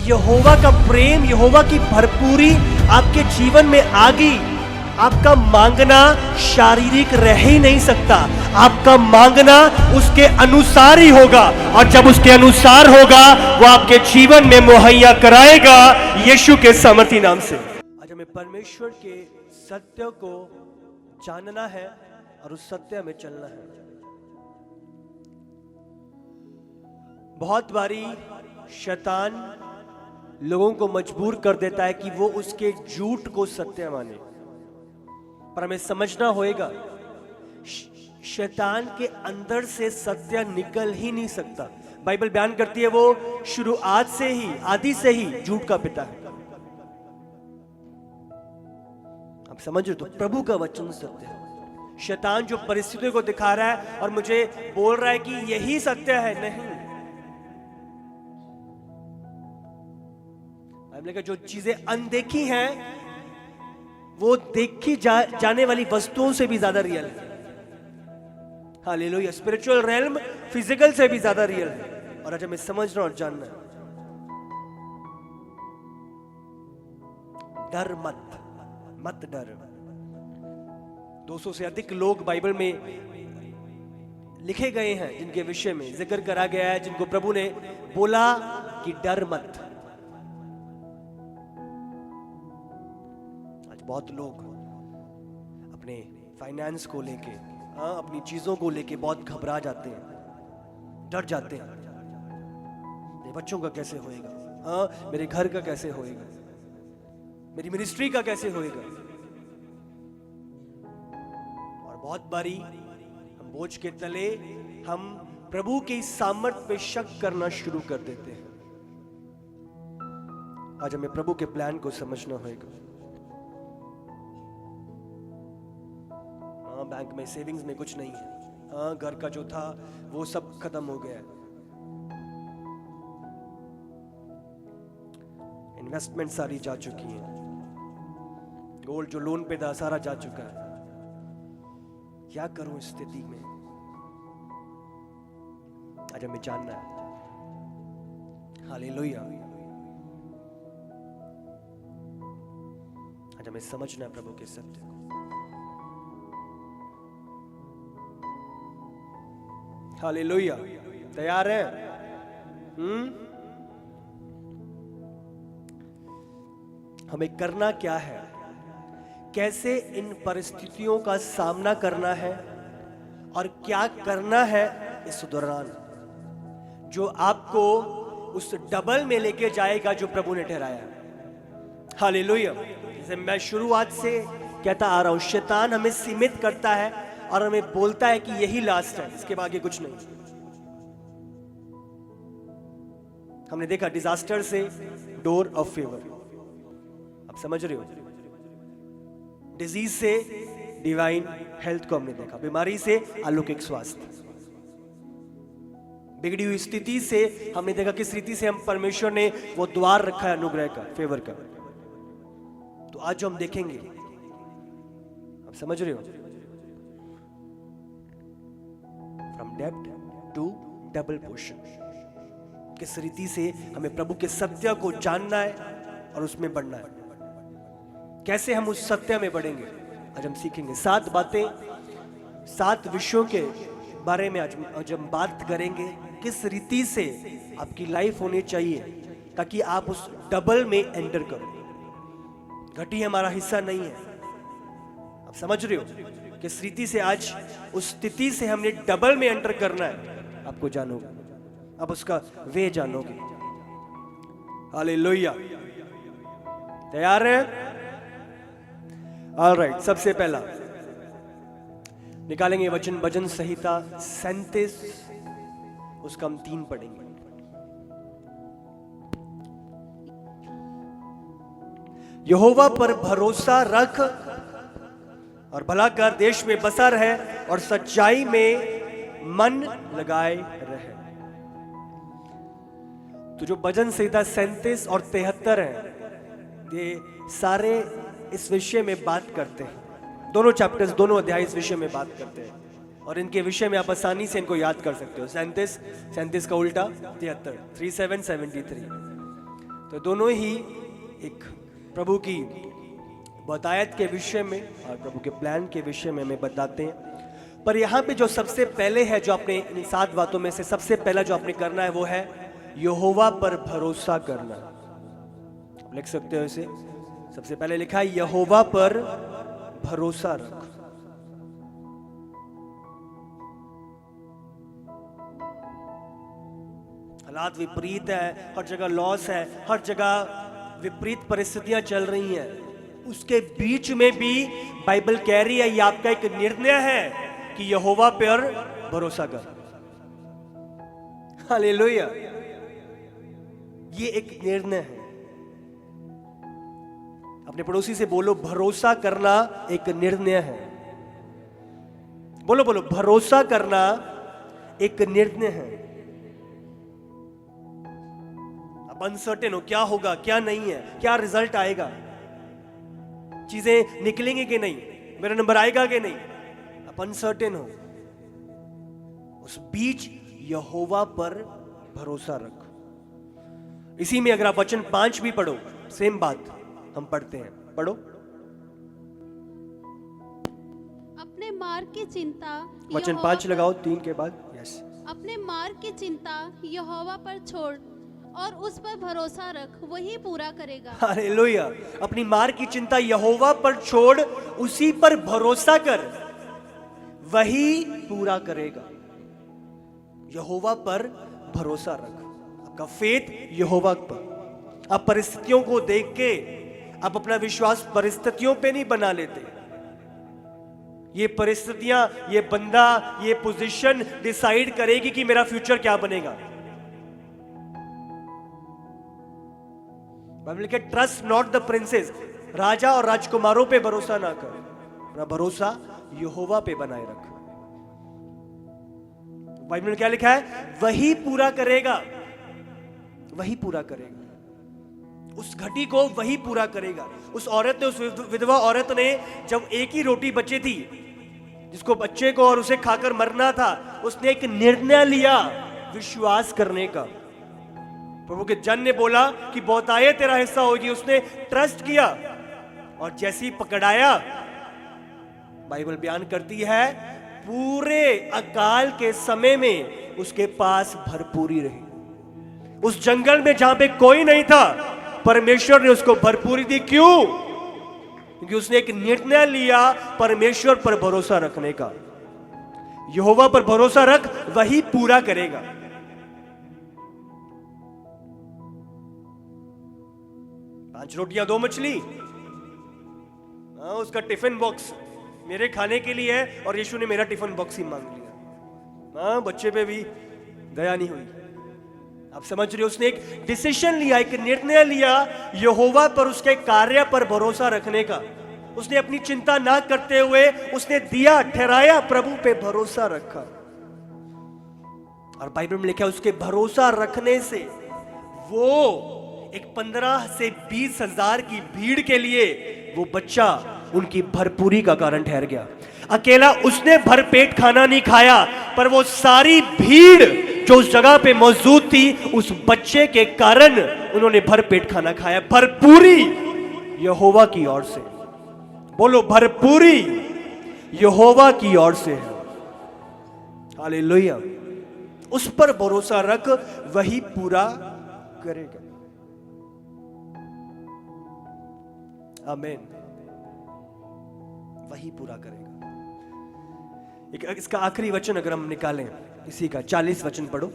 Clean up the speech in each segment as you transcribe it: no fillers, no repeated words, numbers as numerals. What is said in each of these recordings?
यहोवा का प्रेम, यहोवा की भरपूरी आपके जीवन में आ गई, आपका मांगना शारीरिक रह ही नहीं सकता। आपका मांगना उसके अनुसार ही होगा, और जब उसके अनुसार होगा वो आपके जीवन में मुहैया कराएगा यीशु के सामर्थी नाम से। आज हमें परमेश्वर के सत्य को जानना है और उस सत्य में चलना है। बहुत बारी शैतान लोगों को मजबूर कर देता है कि वो उसके झूठ को सत्य माने, पर हमें समझना होगा शैतान के अंदर से सत्य निकल ही नहीं सकता। बाइबल बयान करती है वो शुरुआत से ही, आदि से ही झूठ का पिता है। आप समझ रहे? तो प्रभु का वचन सत्य है। शैतान जो परिस्थितियों को दिखा रहा है और मुझे बोल रहा है कि यही सत्य है, नहीं। हमने कहा जो चीजें अनदेखी हैं वो देखी जाने वाली वस्तुओं से भी ज्यादा रियल है। हालेलुया। स्पिरिचुअल रेल्म फिजिकल से भी ज्यादा रियल है, और आज हमें समझना और जानना है। डर मत डर। 200 से अधिक लोग बाइबल में लिखे गए हैं जिनके विषय में जिक्र करा गया है, जिनको प्रभु ने बोला कि डर मत। बहुत लोग अपने फाइनेंस को लेके, अपनी चीजों को लेके बहुत घबरा जाते हैं, डर जाते हैं। मेरे बच्चों का कैसे होएगा, मेरे घर का कैसे होएगा, मेरी मिनिस्ट्री का कैसे होएगा। और बहुत बारी हम बोझ के तले हम प्रभु के सामर्थ पे शक करना शुरू कर देते हैं। आज हमें प्रभु के प्लान को समझना होगा। बैंक में सेविंग्स में कुछ नहीं है, घर का जो था वो सब खत्म हो गया है, इन्वेस्टमेंट सारी जा चुकी है, गोल्ड जो लोन पे था सारा जा चुका है। क्या करूं इस स्थिति में? आज हमें जानना है। हालेलुया। आज हमें समझना है प्रभु के सत्य को। हालेलुया। तैयार हैं? हमें करना क्या है, कैसे इन परिस्थितियों का सामना करना है, और क्या करना है इस दौरान जो आपको उस डबल में लेके जाएगा जो प्रभु ने ठहराया। हालेलुया। जैसे मैं शुरुआत से कहता आ रहा हूं, शैतान हमें सीमित करता है और हमें बोलता है कि यही लास्ट है, इसके आगे कुछ नहीं। हमने देखा डिजास्टर से डोर ऑफ फेवर, आप समझ रहे हो। डिजीज से डिवाइन हेल्थ को हमने देखा, बीमारी से अलौकिक स्वास्थ्य, बिगड़ी हुई स्थिति से हमने देखा किस रीति से हम परमेश्वर ने वो द्वार रखा है अनुग्रह का, फेवर का। तो आज जो हम देखेंगे, आप समझ रहे हो, फ्रॉम डेब्ट टू डबल पोर्शन, किस रीति से हमें प्रभु के सत्य को जानना है और उसमें बढ़ना है। कैसे हम उस सत्य में बढ़ेंगे आज हम सीखेंगे। 7 बातें, 7 विषयों के बारे में आज हम बात करेंगे। किस रीति से आपकी लाइफ होनी चाहिए ताकि आप उस डबल में एंटर करो। घटी हमारा हिस्सा नहीं है, आप समझ रहे हो। किस रीति से आज उस स्थिति से हमने डबल में एंटर करना है, आपको जानोगे, अब उसका वे जानोगे। हालेलुया। तैयार है? ऑलराइट। सबसे पहला निकालेंगे वचन, भजन संहिता 37, उसका हम 3 पढ़ेंगे। यहोवा पर भरोसा रख और भला कर, देश में बसा रहे और सच्चाई में मन लगाए रहे। तो जो भजन संहिता 37 और 73 है, ये सारे इस विषय में बात करते हैं। दोनों चैप्टर्स, दोनों अध्याय इस विषय में बात करते हैं, और इनके विषय में आप आसानी से इनको याद कर सकते हो। 37 का उल्टा 73, 3773। तो दोनों ही एक प्रभु की बतायत के विषय में और प्रभु के प्लान के विषय में हमें बताते हैं। पर यहाँ पे जो सबसे पहले है, जो आपने इन 7 बातों में से सबसे पहला जो आपने करना है वो है यहोवा पर भरोसा करना। लिख सकते हो इसे, सबसे पहले लिखा है यहोवा पर भरोसा रख। हालात विपरीत है, हर जगह लॉस है, हर जगह विपरीत परिस्थितियां चल रही हैं, उसके बीच में भी बाइबल कह रही है ये आपका एक निर्णय है कि यहोवा पर भरोसा कर। हालेलुया, ये एक निर्णय है। अपने पड़ोसी से बोलो, भरोसा करना एक निर्णय है। बोलो बोलो, भरोसा करना एक निर्णय है। अब अनसर्टेन हो, क्या होगा क्या नहीं है, क्या रिजल्ट आएगा, चीजें निकलेंगी कि नहीं, मेरा नंबर आएगा कि नहीं, आप अनसर्टेन हो, उस बीच यहोवा पर भरोसा रख। इसी में अगर आप वचन 5 भी पढ़ो, सेम बात हम पढ़ते हैं, पढ़ो। अपने मार्ग की चिंता वचन 5 लगाओ 3 के बाद। यस, अपने मार्ग की चिंता यहोवा पर छोड़ और उस पर भरोसा रख, वही पूरा करेगा। हालेलुया, अपनी मार्ग की चिंता यहोवा पर छोड़, उसी पर भरोसा कर, वही पूरा करेगा। यहोवा पर भरोसा रख, आपका फेथ यहोवा पर। आप परिस्थितियों को देख के आप अपना विश्वास परिस्थितियों पे नहीं बना लेते। ये परिस्थितियां, ये बंदा, ये पोजीशन डिसाइड करेगी कि मेरा फ्यूचर क्या बनेगा। बाइबल के ट्रस्ट नॉट द प्रिंसेस, राजा और राजकुमारों पे भरोसा ना कर, अपना भरोसा यहोवा पे बनाए रख। बाइबल में क्या लिखा है? वही पूरा करेगा, वही पूरा करेगा, उस घटी को वही पूरा करेगा। उस औरत ने, उस विधवा औरत ने, जब एक ही रोटी बची थी, जिसको बच्चे को और उसे खाकर मरना था, उसने एक निर्णय लिया विश्वास करने का। प्रभु के जन ने बोला कि बहुतायत तेरा हिस्सा होगी, उसने ट्रस्ट किया और जैसे ही पकड़ाया, बाइबल बयान करती है पूरे अकाल के समय में उसके पास भरपूरी रही। उस जंगल में जहां पे कोई नहीं था, परमेश्वर ने उसको भरपूरी दी। क्यों? क्योंकि उसने एक निर्णय लिया परमेश्वर पर भरोसा रखने का। यहोवा पर भरोसा रख, वही पूरा करेगा। पांच रोटियां 2 मछली, उसका टिफिन बॉक्स मेरे खाने के लिए है और यीशु ने मेरा टिफिन बॉक्स ही मांग लिया। बच्चे पे भी दया नहीं हुई। आप समझ रहे हो? उसने एक डिसीजन लिया, एक निर्णय लिया यहोवा पर, उसके कार्य पर भरोसा रखने का। उसने अपनी चिंता ना करते हुए उसने दिया, ठहराया, प्रभु पे भरोसा रखा। और बाइबल में लिखा है उसके भरोसा रखने से वो एक 15 से 20 हजार की भीड़ के लिए वो बच्चा उनकी भरपूरी का कारण ठहर गया। अकेला उसने भरपेट खाना नहीं खाया, पर वो सारी भीड़ जो उस जगह पे मौजूद थी, उस बच्चे के कारण उन्होंने भरपेट खाना खाया। भरपूरी यहोवा की ओर से, बोलो भरपूरी यहोवा की ओर से है। हालेलुया, उस पर भरोसा रख, वही पूरा करेगा। आमीन, वही पूरा करेगा। इसका आखिरी वचन अगर हम निकालें, इसी का 40 वचन पढ़ो।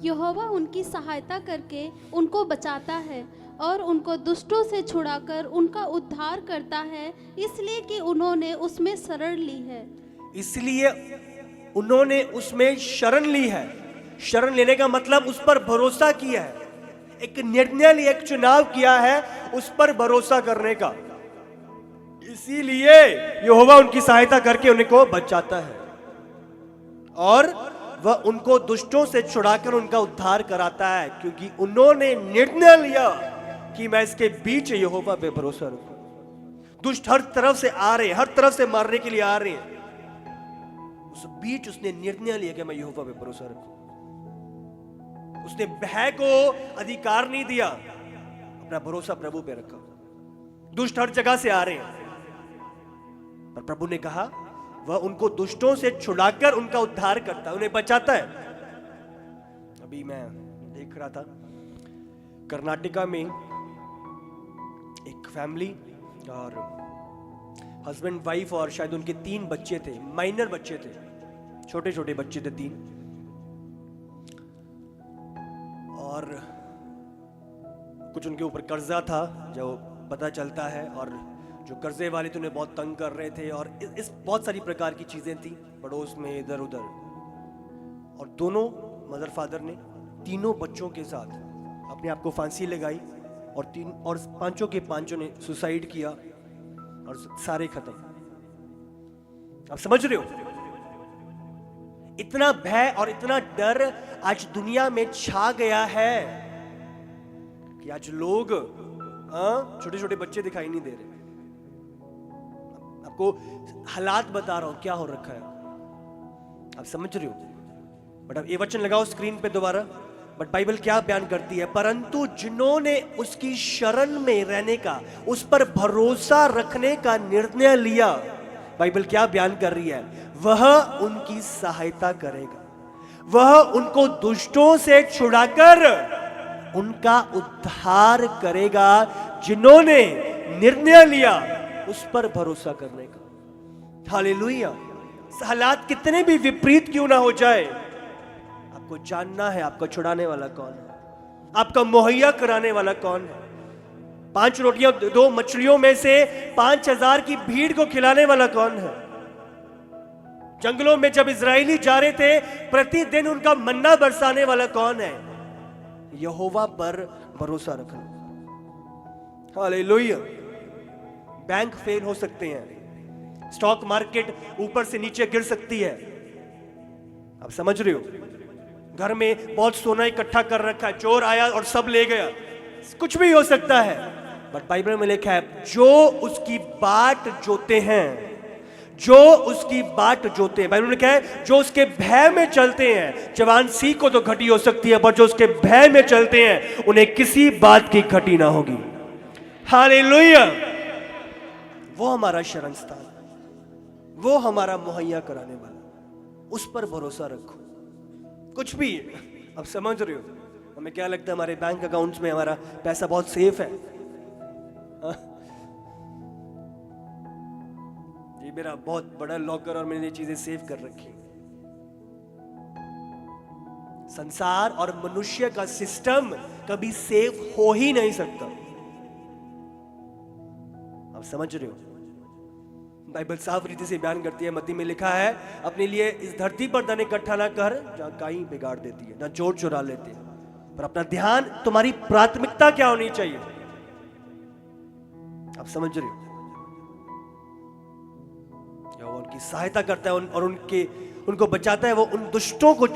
यहोवा उनकी सहायता करके उनको बचाता है और उनको दुष्टों से छुड़ाकर उनका उद्धार करता है, इसलिए कि उन्होंने उसमें शरण ली है। इसलिए उन्होंने उसमें शरण ली है। शरण लेने का मतलब उस पर भरोसा किया है, एक निर्णय लिया, एक चुनाव किया है उस पर भरोसा करने का। इसीलिए यहोवा उनकी सहायता करके उनको बचाता है और वह उनको दुष्टों से छुड़ाकर उनका उद्धार कराता है, क्योंकि उन्होंने निर्णय लिया कि मैं इसके बीच यहोवा पे भरोसा रखूं। दुष्ट हर तरफ से आ रहे हैं, हर तरफ से मारने के लिए आ रहे हैं, उस बीच उसने निर्णय लिया कि मैं यहोवा पे भरोसा रखूं। उसने भय को अधिकार नहीं दिया, अपना भरोसा प्रभु पे रखा। दुष्ट हर जगह से आ रहे हैं, पर प्रभु ने कहा वह उनको दुष्टों से छुड़ाकर उनका उद्धार करता है, उन्हें बचाता है। अभी मैं देख रहा था कर्नाटका में एक फैमिली और हस्बैंड वाइफ और शायद उनके 3 बच्चे थे, माइनर बच्चे थे, छोटे छोटे बच्चे थे 3, और कुछ उनके ऊपर कर्जा था जो पता चलता है, और जो कर्जे वाले थे उन्हें बहुत तंग कर रहे थे, और इस बहुत सारी प्रकार की चीजें थी पड़ोस में इधर उधर। और दोनों मदर फादर ने तीनों बच्चों के साथ अपने आप को फांसी लगाई, और पांचों के पांचों ने सुसाइड किया, और सारे खत्म। आप समझ रहे हो, इतना भय और इतना डर आज दुनिया में छा गया है कि आज लोग छोटे छोटे बच्चे दिखाई नहीं दे रहे। आपको हालात बता रहा हूं क्या हो रखा है, आप समझ रहे हो। बट अब ये वचन लगाओ स्क्रीन पे दोबारा। बट बाइबल क्या बयान करती है, परंतु जिन्होंने उसकी शरण में रहने का, उस पर भरोसा रखने का निर्णय लिया, बाइबल क्या बयान कर रही है, वह उनकी सहायता करेगा, वह उनको दुष्टों से छुड़ाकर उनका उद्धार करेगा, जिन्होंने निर्णय लिया उस पर भरोसा करने का। हालेलुया। हालात कितने भी विपरीत क्यों ना हो जाए, आपको जानना है आपका छुड़ाने वाला कौन है, आपका मुहैया कराने वाला कौन है। 5 रोटियां 2 मछलियों में से 5000 की भीड़ को खिलाने वाला कौन है। जंगलों में जब इजरायली जा रहे थे, प्रतिदिन उनका मन्ना बरसाने वाला कौन है, यहोवा पर भरोसा रखना। हालेलुया। बैंक फेल हो सकते हैं, स्टॉक मार्केट ऊपर से नीचे गिर सकती है, आप समझ रहे हो। घर में बहुत सोना इकट्ठा कर रखा है, चोर आया और सब ले गया, कुछ भी हो सकता है। बट बाइबल में लिखा है जो उसकी बाट जोते हैं, जो उसकी बाट जोते हैं, बाइबल में लिखा है जो उसके भय में चलते हैं। जवान सी को तो घटी हो सकती है, पर जो उसके भय में चलते हैं उन्हें किसी बात की घटी ना होगी। हालेलुया। वो हमारा शरण स्थान, वो हमारा मुहैया कराने वाला, उस पर भरोसा रखो। कुछ भी अब समझ रहे हो, हमें क्या लगता है हमारे बैंक अकाउंट्स में हमारा पैसा बहुत सेफ है। ये मेरा बहुत बड़ा लॉकर और मैंने ये चीजें सेव कर रखी। संसार और मनुष्य का सिस्टम कभी सेफ हो ही नहीं सकता, आप समझ रहे हो। बाइबल साफ रीति से बयान करती है, मत्ती में लिखा है अपने लिए इस धरती पर धन इकट्ठा ना कर जहां काई बिगाड़ देती है, ना चोर चुरा लेते हैं। पर अपना ध्यान, तुम्हारी प्राथमिकता क्या होनी चाहिए, आप समझ रहे हो। वो उनकी सहायता करता है और उनको बचाता है, वो उन दुष्टों को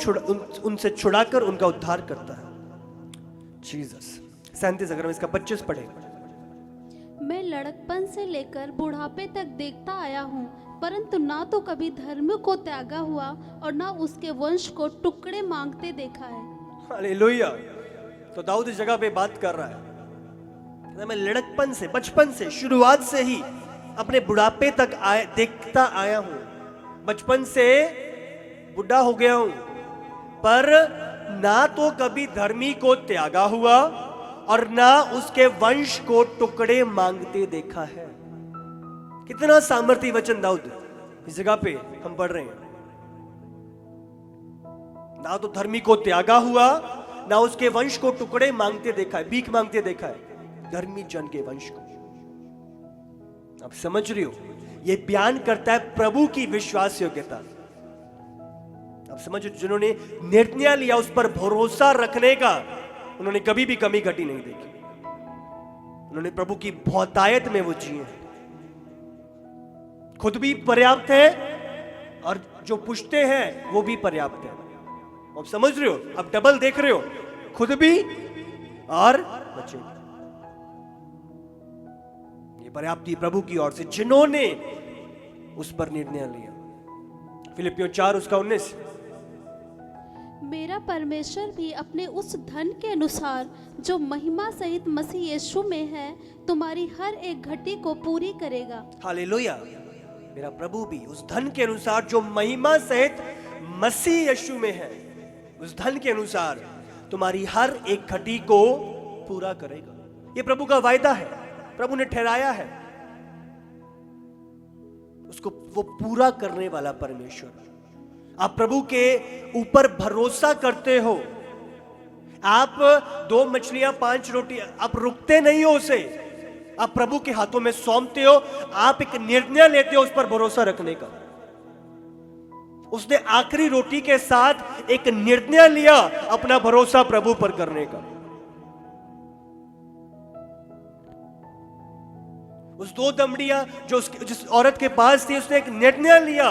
उनसे छुड़ाकर उनका उद्धार करता है। जीसस। 37 अगर हम इसका 25 पढ़े। मैं लड़कपन से लेकर बुढ़ापे तक देखता आया हूँ, परंतु ना तो कभी धर्म को त्यागा हुआ और ना उसके वंश को टुकड़े मांगते देखा है। हालेलुया। तो दाऊद इस जगह पे बात कर रहा है, मैं लड़कपन से, बचपन से, शुरुआत से ही अपने बुढ़ापे तक देखता आया हूं। बचपन से बुढ़ा हो गया हूं, पर ना तो कभी धर्मी को त्यागा हुआ और ना उसके वंश को टुकड़े मांगते देखा है। कितना सामर्थ्य वचन दाऊद इस जगह पे हम पढ़ रहे हैं। ना तो धर्मी को त्यागा हुआ, ना उसके वंश को टुकड़े मांगते देखा है, भीख मांगते देखा है, धर्मी जन के वंश को। आप समझ रहे हो, ये बयान करता है प्रभु की विश्वास योग्यता। आप समझ रहे हो, जिन्होंने निर्णय लिया उस पर भरोसा रखने का, उन्होंने कभी भी कमी घटी नहीं देखी। उन्होंने प्रभु की बहुतायत में वो जिए, खुद भी पर्याप्त है और जो पूछते हैं वो भी पर्याप्त है। आप समझ रहे हो, आप डबल देख रहे हो, खुद भी और बच्चे भी। ये पर्याप्ति प्रभु की ओर से, जिन्होंने उस पर निर्णय लिया। फिलिपियों 4 उसका 19। मेरा परमेश्वर भी अपने उस धन के अनुसार जो महिमा सहित मसीह यीशु में है तुम्हारी हर एक घटी को पूरी करेगा। हालेलुया। मेरा प्रभु भी उस धन के अनुसार जो महिमा सहित मसीह यीशु में है, उस धन के अनुसार तुम्हारी हर एक घटी को पूरा करेगा। ये प्रभु का वायदा है, प्रभु ने ठहराया है। उसको वो पूरा करने वाला परमेश्वर। आप प्रभु के ऊपर भरोसा करते हो। आप 2 मछलियां 5 रोटी, आप रुकते नहीं हो उसे, आप प्रभु के हाथों में सौंपते हो। आप एक निर्णय लेते हो उस पर भरोसा रखने का। उसने आखिरी रोटी के साथ एक निर्णय लिया अपना भरोसा प्रभु पर करने का। उस 2 दमड़ियां जो जिस औरत के पास थी, उसने एक निर्णय लिया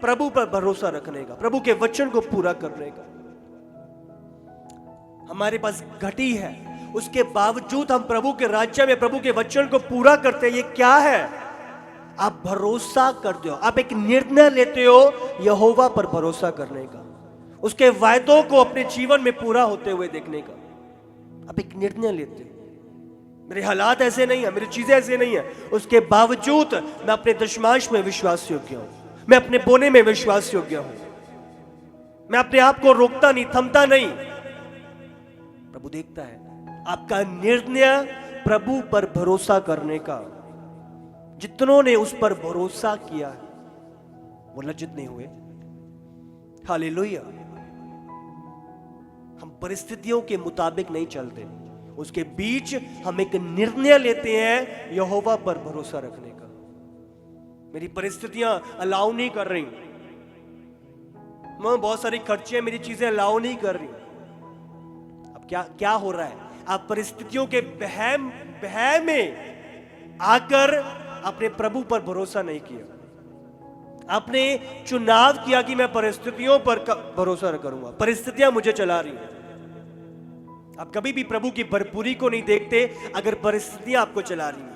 प्रभु पर भरोसा रखने का, प्रभु के वचन को पूरा करने का। हमारे पास घटी है, उसके बावजूद हम प्रभु के राज्य में प्रभु के वचन को पूरा करते हैं। ये क्या है? आप भरोसा करते हो, आप एक निर्णय लेते हो यहोवा पर भरोसा करने का, उसके वायदों को अपने जीवन में पूरा होते हुए देखने का। आप एक निर्णय लेते हो। मेरे हालात ऐसे नहीं है, मेरी चीजें ऐसे नहीं है, उसके बावजूद मैं अपने दशमांश में विश्वास योग्य हूं, मैं अपने बोने में विश्वास योग्य हूं, मैं अपने आप को रोकता नहीं, थमता नहीं। प्रभु देखता है आपका निर्णय प्रभु पर भरोसा करने का। जितनों ने उस पर भरोसा किया वो लज्जित नहीं हुए। हालेलुया। हम परिस्थितियों के मुताबिक नहीं चलते, उसके बीच हम एक निर्णय लेते हैं यहोवा पर भरोसा रखने का। मेरी परिस्थितियां अलाउ नहीं कर रही, मैं बहुत सारी खर्चे, मेरी चीजें अलाउ नहीं कर रही। अब क्या हो रहा है? आप परिस्थितियों के बह में आकर अपने प्रभु पर भरोसा नहीं किया। आपने चुनाव किया कि मैं परिस्थितियों पर भरोसा करूंगा, परिस्थितियां मुझे चला रही हैं। आप कभी भी प्रभु की भरपूरी को नहीं देखते अगर परिस्थितियां आपको चला रही हैं।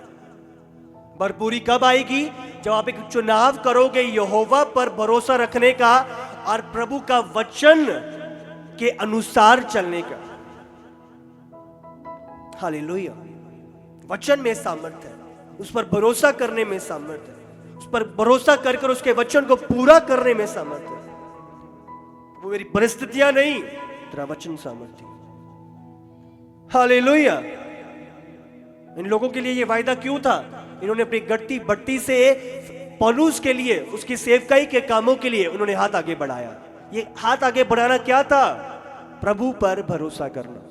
भरपूरी कब आएगी? जब आप एक चुनाव करोगे यहोवा पर भरोसा रखने का और प्रभु का वचन के अनुसार चलने का। हालेलुया। वचन में सामर्थ्य है, उस पर भरोसा करने में सामर्थ्य है, उस पर भरोसा कर उसके वचन को पूरा करने में सामर्थ्य है। वो मेरी परिस्थितियां नहीं, तेरा वचन सामर्थ्य। हालेलुया। इन लोगों के लिए ये वायदा क्यों था? इन्होंने अपनी गट्टी बट्टी से पौलुस के लिए, उसकी सेवकाई के कामों के लिए उन्होंने हाथ आगे बढ़ाया। ये हाथ आगे बढ़ाना क्या था? प्रभु पर भरोसा करना,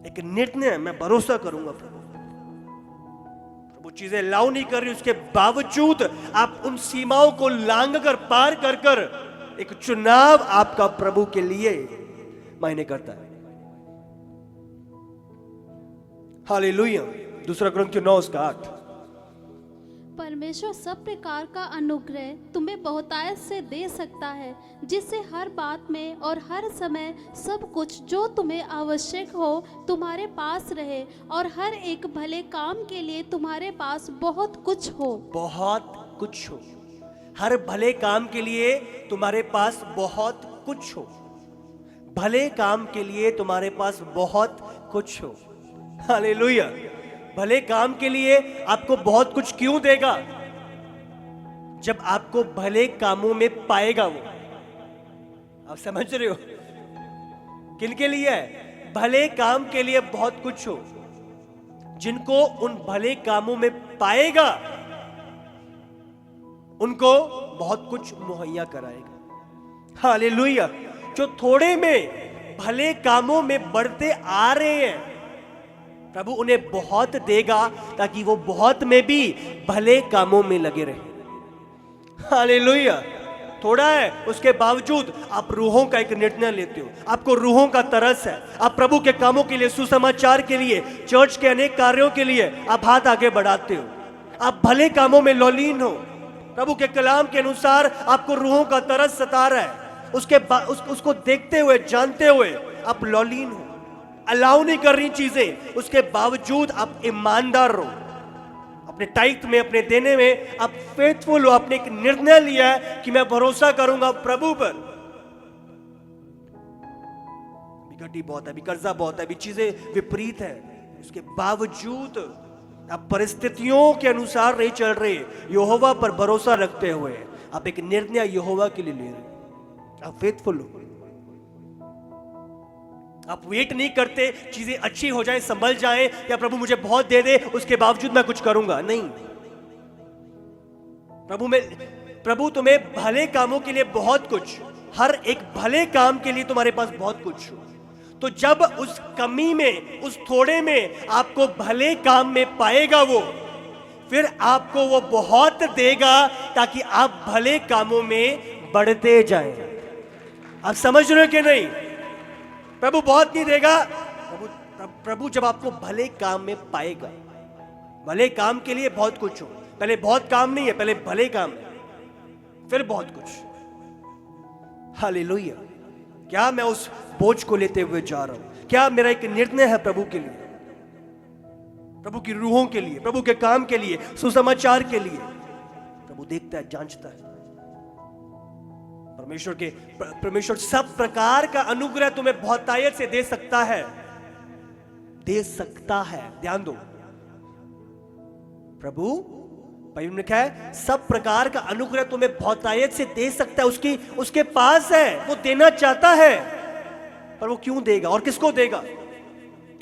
एक निर्णय, मैं भरोसा करूंगा प्रभु। वो चीजें अलाउ नहीं कर रही, उसके बावजूद आप उन सीमाओं को लांग कर, पार कर एक चुनाव आपका प्रभु के लिए मायने करता है। हालेलुया। 2 कुरिन्थियों 9:8। परमेश्वर सब प्रकार का अनुग्रह तुम्हें बहुतायत से दे सकता है, जिससे हर बात में और हर समय सब कुछ जो तुम्हें आवश्यक हो तुम्हारे पास रहे, और हर एक भले काम के लिए तुम्हारे पास बहुत कुछ हो। बहुत कुछ हो, हर भले काम के लिए तुम्हारे पास बहुत कुछ हो। भले काम के लिए तुम्हारे पास बहुत कुछ हो। हालेलुया। भले काम के लिए आपको बहुत कुछ क्यों देगा? जब आपको भले कामों में पाएगा वो। आप समझ रहे हो? किनके लिए है? भले काम के लिए बहुत कुछ हो। जिनको उन भले कामों में पाएगा उनको बहुत कुछ मुहैया कराएगा। हालेलुया। जो थोड़े में भले कामों में बढ़ते आ रहे हैं, प्रभु उन्हें बहुत देगा ताकि वो बहुत में भी भले कामों में लगे रहे। हालेलुया। थोड़ा है, उसके बावजूद आप रूहों का एक निर्णय लेते हो, आपको रूहों का तरस है, आप प्रभु के कामों के लिए, सुसमाचार के लिए, चर्च के अनेक कार्यों के लिए आप हाथ आगे बढ़ाते हो। आप भले कामों में लौलीन हो, प्रभु के कलाम के अनुसार आपको रूहों का तरस सता रहा है, उसको देखते हुए, जानते हुए आप लौलीन हो, अलाउ नहीं कर रही चीजें, उसके बावजूद आप ईमानदार रहो अपने टाइट में, अपने देने में आप फेथफुल हो। आपने एक निर्णय लिया है कि मैं भरोसा करूंगा प्रभु पर। घटी बहुत है, अभी कर्जा बहुत है, अभी चीजें विपरीत है, उसके बावजूद आप परिस्थितियों के अनुसार नहीं चल रहे, यहोवा पर भरोसा रखते हुए आप एक निर्णय यहोवा के लिए ले रहे, आप फेथफुल हो। आप वेट नहीं करते चीजें अच्छी हो जाए, संभल जाए, या प्रभु मुझे बहुत दे दे उसके बावजूद मैं कुछ करूंगा, नहीं। प्रभु तुम्हें भले कामों के लिए बहुत कुछ, हर एक भले काम के लिए तुम्हारे पास बहुत कुछ हो, तो जब उस कमी में, उस थोड़े में आपको भले काम में पाएगा वो, फिर आपको वो बहुत देगा ताकि आप भले कामों में बढ़ते जाएं। आप समझ रहे हो कि नहीं? प्रभु बहुत नहीं देगा, प्रभु जब आपको भले काम में पाएगा, भले काम के लिए बहुत कुछ हो, पहले बहुत काम नहीं है, पहले भले काम है, फिर बहुत कुछ। हालेलुया। क्या मैं उस बोझ को लेते हुए जा रहा हूं? क्या मेरा एक निर्णय है प्रभु के लिए, प्रभु की रूहों के लिए, प्रभु के काम के लिए, सुसमाचार के लिए? प्रभु देखता है, जांचता है। परमेश्वर सब प्रकार का अनुग्रह तुम्हें बहुतायत से दे सकता है, दे सकता है। ध्यान दो, प्रभु बाइबल में लिखा है सब प्रकार का अनुग्रह तुम्हें बहुतायत से दे सकता है, उसके पास है, वो देना चाहता है, पर वो क्यों देगा और किसको देगा?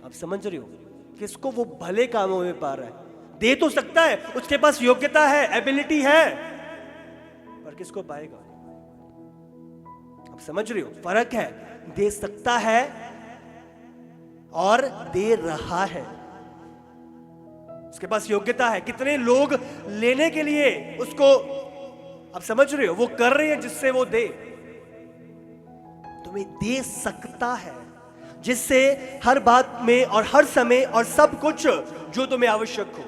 आप समझ रहे हो? किसको वो भले कामों में पा रहा है? दे तो सकता है, उसके पास योग्यता है, एबिलिटी है, पर किसको पाएगा? आप समझ रहे हो? फर्क है, दे सकता है और दे रहा है। उसके पास योग्यता है। कितने लोग लेने के लिए उसको, आप समझ रहे हो, वो कर रहे हैं जिससे वो दे। तुम्हें दे सकता है जिससे हर बात में और हर समय और सब कुछ जो तुम्हें आवश्यक हो,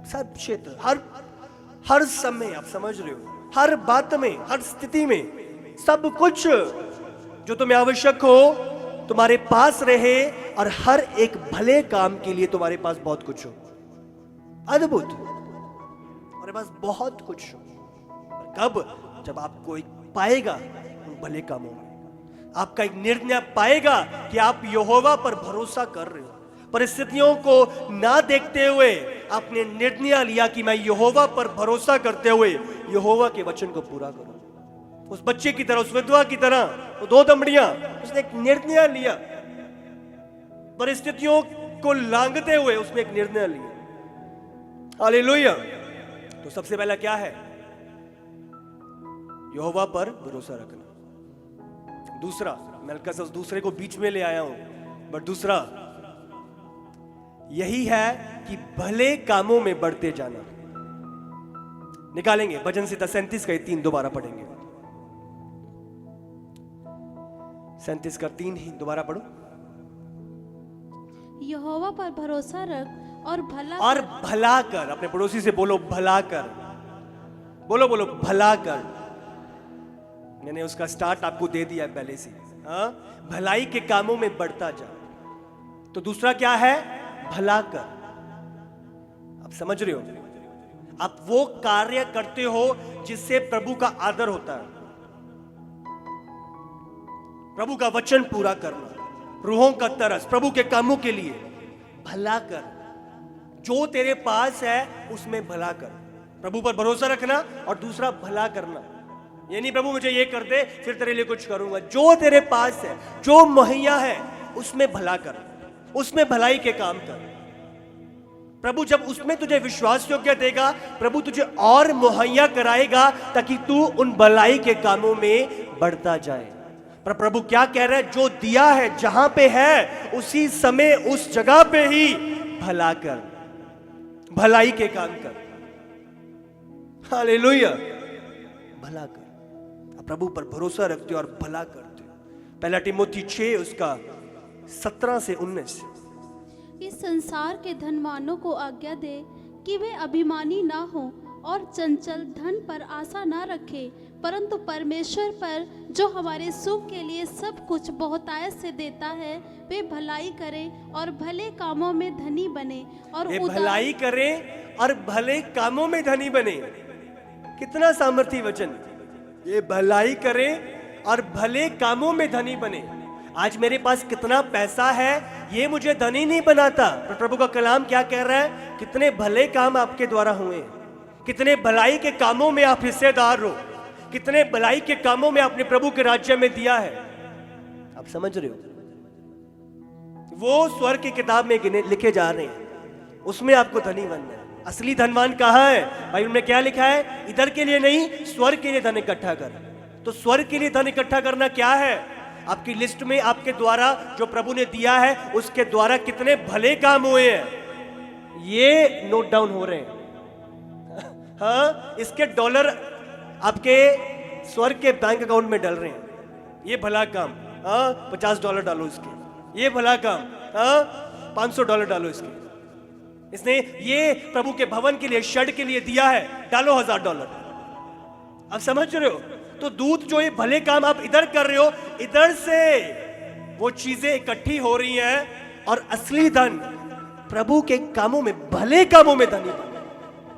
सब क्षेत्र, हर समय, आप समझ रहे हो, हर बात में, हर स्थिति में सब कुछ जो तुम्हें आवश्यक हो तुम्हारे पास रहे, और हर एक भले काम के लिए तुम्हारे पास बहुत कुछ हो। अद्भुत, हमारे पास बहुत कुछ हो। कब? जब आपको एक पाएगा उन भले कामों में, आपका एक निर्णय पाएगा कि आप यहोवा पर भरोसा कर रहे हो। परिस्थितियों को ना देखते हुए आपने निर्णय लिया कि मैं यहोवा पर भरोसा करते हुए यहोवा के वचन को पूरा करूं। उस बच्चे की तरह, उस विधवा की तरह, वो 2 दमड़ियां, उसने एक निर्णय लिया। परिस्थितियों को लांघते हुए उसने एक निर्णय लिया। हालेलुया। तो सबसे पहला क्या है? यहोवा पर भरोसा रखना। दूसरा, मैं हल्का सा दूसरे को बीच में ले आया हूं, बट दूसरा यही है कि भले कामों में बढ़ते जाना। निकालेंगे भजन संहिता 37 का 3 दोबारा पढ़ेंगे। 37 का 3 ही दोबारा पढ़ो। यहोवा पर भरोसा रख और भला कर। अपने पड़ोसी से बोलो भला कर। बोलो भला कर। मैंने उसका स्टार्ट आपको दे दिया पहले से। भलाई के कामों में बढ़ता जा। तो दूसरा क्या है? भला कर। आप समझ रहे हो? आप वो कार्य करते हो जिससे प्रभु का आदर होता है। प्रभु का वचन पूरा करना, रूहों का तरस, प्रभु के कामों के लिए भला कर। जो तेरे पास है उसमें भला कर। प्रभु पर भरोसा रखना और दूसरा भला करना। ये नहीं प्रभु मुझे ये कर दे फिर तेरे लिए कुछ करूंगा। जो तेरे पास है, जो मुहैया है, उसमें भला कर, उसमें भलाई के काम कर। प्रभु जब उसमें तुझे विश्वास योग्य देगा, प्रभु तुझे और मुहैया कराएगा ताकि तू उन भलाई के कामों में बढ़ता जाए। पर प्रभु क्या कह रहा है? जो दिया है, जहां पे है, उसी समय उस जगह पे ही भला कर, भलाई के काम कर। हालेलुया। भला कर। प्रभु पर भरोसा रखते हो और भला करते हो। पहला तिमोथी 6 उसका 17 से 19। इस संसार के धनवानों को आज्ञा दे कि वे अभिमानी ना हो और चंचल धन पर आशा ना रखे, परंतु परमेश्वर पर जो हमारे सुख के लिए सब कुछ बहुतायत से देता है, वे भलाई करें और भले कामों में धनी बने। और भलाई करें और भले कामों में धनी बने। कितना सामर्थी वचन! ये भलाई करें और भले कामों में धनी बने। आज मेरे पास कितना पैसा है ये मुझे धनी नहीं बनाता। पर प्रभु का कलाम क्या कह रहा है? कितने भले काम आपके द्वारा हुए, कितने भलाई के कामों में आप हिस्सेदार हो, कितने भलाई के कामों में आपने प्रभु के राज्य में दिया है। आप समझ रहे हो? वो स्वर्ग की किताब में लिखे जा रहे हैं, उसमें आपको धनी बनना है। असली धनवान कहाँ है? बाइबल में क्या लिखा है? इधर के लिए नहीं, स्वर्ग के लिए धन इकट्ठा कर। तो स्वर्ग के लिए धन इकट्ठा करना क्या है? आपकी लिस्ट में आपके द्वारा जो प्रभु ने दिया है उसके द्वारा कितने भले काम हुए हैं ये नोट डाउन हो रहे हैं। हाँ, इसके डॉलर आपके स्वर्ग के बैंक अकाउंट में डल रहे हैं। ये भला काम, हाँ $50 डालो इसके। ये भला काम, हाँ $500 डालो इसके। इसने ये प्रभु के भवन के लिए, शेड के लिए दिया है, डालो $1000। आप समझ रहे हो? तो दूत जो ये भले काम आप इधर कर रहे हो, इधर से वो चीजें इकट्ठी हो रही हैं और असली धन प्रभु के कामों में, भले कामों में धनी बने।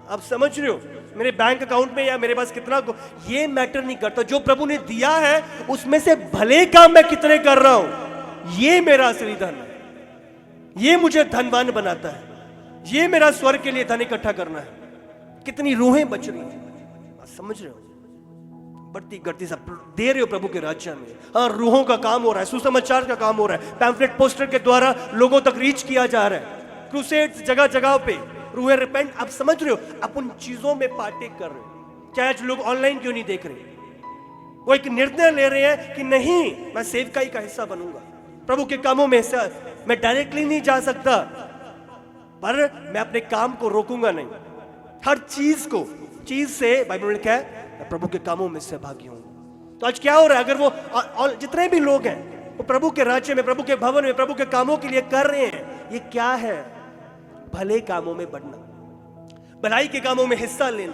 आप समझ रहे हो? मेरे बैंक अकाउंट में या मेरे पास कितना, ये मैटर नहीं करता। जो प्रभु ने दिया है उसमें से भले काम मैं कितने कर रहा हूं, ये मेरा असली धन है। ये मुझे धनवान बनाता है। ये मेरा स्वर्ग के लिए धन इकट्ठा करना है। कितनी रूहें बच रही हैं, समझ रहे हो? बढ़ती घटती सब दे रहे हो प्रभु के राज्य में। हाँ, रूहों का काम हो रहा है, सुसमाचार का काम हो रहा है, पैम्फलेट पोस्टर के द्वारा लोगों तक रीच किया जा रहा है, क्रूसेड्स जगह जगह पे, रूहें रिपेंट। आप समझ रहे हो? आप उन चीजों में पार्टेक कर रहे हो। चाहे आज लोग ऑनलाइन क्यों नहीं देख रहे, वो एक निर्णय ले रहे हैं कि नहीं, मैं सेवकाई का हिस्सा बनूंगा, प्रभु के कामों में हिस्सा। मैं डायरेक्टली नहीं जा सकता, पर मैं अपने काम को रोकूंगा नहीं। हर चीज से बाइबल में लिखा है मैं प्रभु के कामों में सहभागी हूं। तो आज क्या हो रहा है? अगर वो जितने भी लोग हैं वो प्रभु के राज्य में, प्रभु के भवन में, प्रभु के कामों के लिए कर रहे हैं, ये क्या है? भले कामों में बढ़ना, भलाई के कामों में हिस्सा लेना,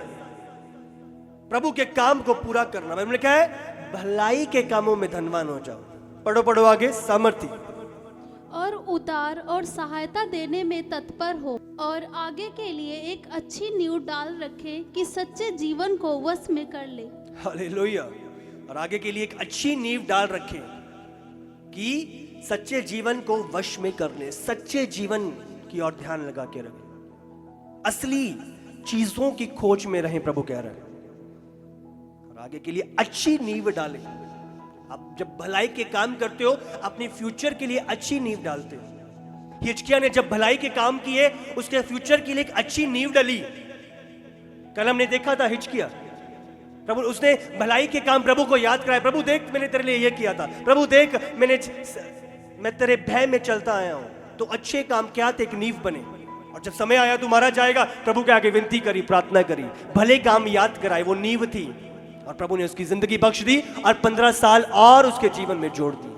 प्रभु के काम को पूरा करना। बाइबल में लिखा है भलाई के कामों में धनवान हो जाओ। पढ़ो आगे। सामर्थी और उदार और सहायता देने में तत्पर हो, और आगे के लिए एक अच्छी नींव डाल रखे कि सच्चे जीवन को वश में कर ले। हालेलुया। और आगे के लिए एक अच्छी नींव डाल रखे कि सच्चे जीवन को वश में कर ले। सच्चे जीवन की ओर ध्यान लगा के रहे, असली चीजों की खोज में रहे, प्रभु कह रहे हैं। और आगे के लिए अच्छी नींव डाले। आप जब भलाई के काम करते हो, अपने फ्यूचर के लिए अच्छी नींव डालते हो। हिजकिय्याह ने जब भलाई के काम किए, उसके फ्यूचर के लिए एक अच्छी नींव डली। कल हमने देखा था हिजकिय्याह, प्रभु उसने भलाई के काम प्रभु को याद कराया। प्रभु देख, मैंने तेरे लिए ये किया था। प्रभु देख, मैं तेरे भय में चलता आया हूं। तो अच्छे काम क्या थे? एक नींव बने। और जब समय आया तू मारा जाएगा, प्रभु के आगे विनती करी, प्रार्थना करी, भले काम याद कराए, वो नींव थी। और प्रभु ने उसकी जिंदगी बख्श दी और 15 साल और उसके जीवन में जोड़ दी।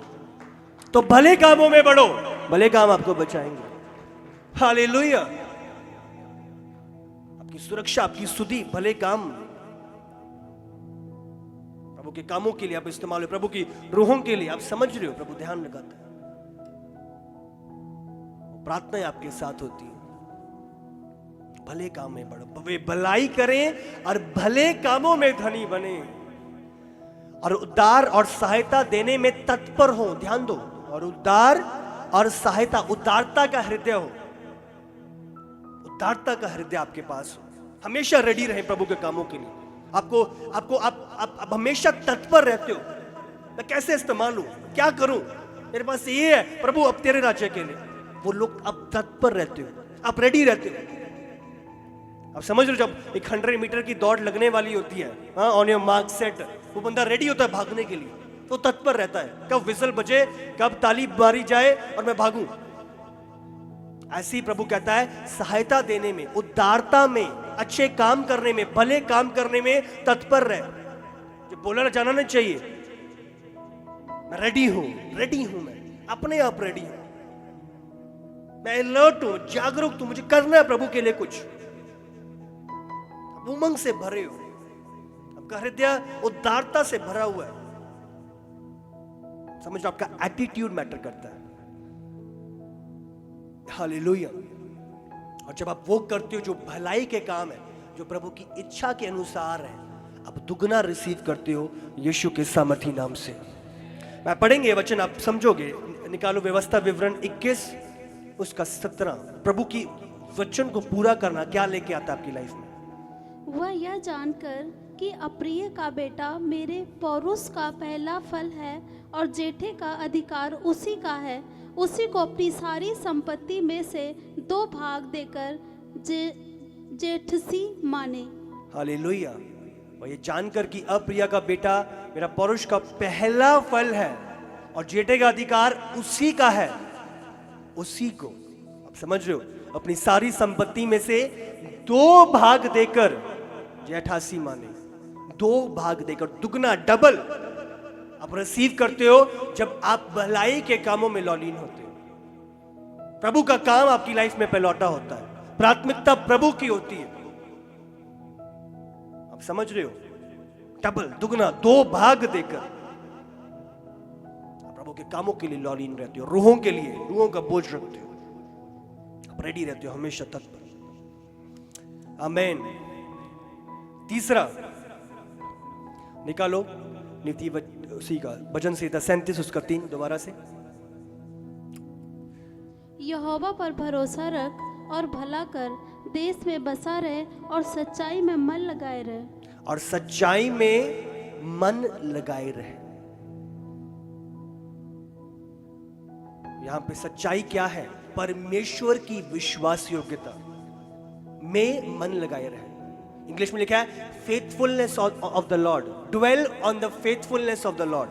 तो भले कामों में बढ़ो, भले काम आपको बचाएंगे। हालेलुया। आपकी सुरक्षा, आपकी सुधि, भले काम प्रभु के कामों के लिए आप इस्तेमाल हो, प्रभु की रूहों के लिए। आप समझ रहे हो? प्रभु ध्यान लगाता है, प्रार्थनाएं आपके साथ होती है। भले काम में बढ़ो, वे भलाई करें और भले कामों में धनी बने, और उदार और सहायता देने में तत्पर हो। ध्यान दो, और उदार और सहायता, उदारता का हृदय हो, उदारता का हृदय आपके पास हो। हमेशा रेडी रहे प्रभु के कामों के लिए। आप हमेशा तत्पर रहते हो। मैं कैसे इस्तेमाल हूं, क्या करूं, मेरे पास ये है प्रभु, अब तेरे राज्य के लिए। वो लोग अब तत्पर रहते हो, आप रेडी रहते हो। आप समझ रहे हो? जब एक 100 मीटर की दौड़ लगने वाली होती है, हाँ, ऑन योर मार्क सेट, वो बंदा रेडी होता है भागने के लिए, तो तत्पर रहता है, कब विसल बजे, कब ताली मारी जाए और मैं भागूं। ऐसे ही प्रभु कहता है सहायता देने में, उदारता में, अच्छे काम करने में, भले काम करने में तत्पर रहे। जो बोला जाना नहीं चाहिए, मैं रेडी हूं, मैं अपने आप रेडी हूं, मैं अलर्ट हूं, जागरूक हूं, मुझे करना है प्रभु के लिए कुछ। उमंग से भरे हो, आपका हृदय उदारता से भरा हुआ है। समझ लो, आपका एटीट्यूड मैटर करता है। हालेलुया। और जब आप वो करते हो जो भलाई के काम है, जो प्रभु की इच्छा के अनुसार है, आप दुगना रिसीव करते हो यीशु के सामर्थी नाम से। मैं पढ़ेंगे वचन, आप समझोगे। निकालो व्यवस्था विवरण 21 उसका 17। प्रभु की वचन को पूरा करना क्या लेके आता है आपकी लाइफ में? वह यह जानकर कि अप्रिय का बेटा मेरे पौरुष का पहला फल है और जेठे का अधिकार उसी का है, उसी को अपनी सारी संपत्ति में से 2 भाग देकर जेठसी माने। हालेलुया। और ये जानकर कि अप्रिया का बेटा मेरा पौरुष का पहला फल है और जेठे का अधिकार उसी का है, उसी को, आप समझ रहे हो, अपनी सारी संपत्ति में से 2 भाग देकर जेठासी माने। 2 भाग देकर, दुगना, डबल आप रिसीव करते हो जब आप भलाई के कामों में लौलीन होते हो। प्रभु का काम आपकी लाइफ में पहलौटा होता है, प्राथमिकता प्रभु की होती है। आप समझ रहे हो? डबल, दुगना, 2 भाग देकर प्रभु के कामों के लिए लौलीन रहते हो, रूहों के लिए, रूहों का बोझ रखते हो, आप रेडी रहते हो हमेशा तत्पर। आमेन। तीसरा निकालो नीति उसी का भजन संहिता 37 उसका 3 दोबारा से। यहोवा पर भरोसा रख और भला कर, देश में बसा रहे और सच्चाई में मन लगाए रहे। और सच्चाई में मन लगाए रहे। यहां पे सच्चाई क्या है? परमेश्वर की विश्वास योग्यता में मन लगाए रहे। इंग्लिश में लिखा है faithfulness of the Lord, dwell on the faithfulness of the Lord.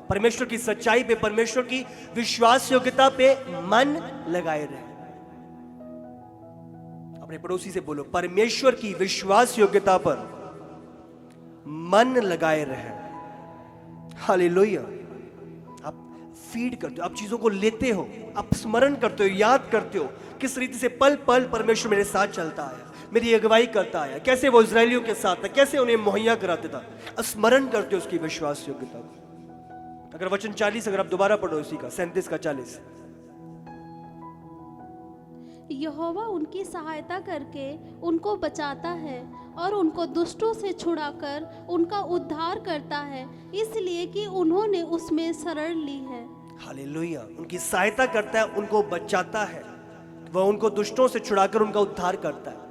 परमेश्वर की सच्चाई पे, परमेश्वर की विश्वास योग्यता पे मन लगाए रहे। अपने पड़ोसी से बोलो, परमेश्वर की विश्वास योग्यता पर मन लगाए रहे। हालेलुया। आप फीड करते हो, आप चीजों को लेते हो, आप स्मरण करते हो, याद करते हो किस रीति से पल पल परमेश्वर मेरे साथ चलता आया, मेरी अगुवाई करता आया, कैसे वो इजरायलियों के साथ था, कैसे उन्हें मुहैया कराता था। स्मरण करते हो उसकी विश्वास योग्यता को। अगर वचन 40 अगर आप दोबारा पढ़ो उसी का 37 का 40। यहोवा उनकी सहायता करके उनको बचाता है और उनको दुष्टों से छुड़ाकर उनका उद्धार करता है, इसलिए कि उन्होंने उसमें शरण ली है। हालेलुया। उनकी सहायता करता है, उनको बचाता है, वह उनको दुष्टों से छुड़ाकर उनका उद्धार करता है।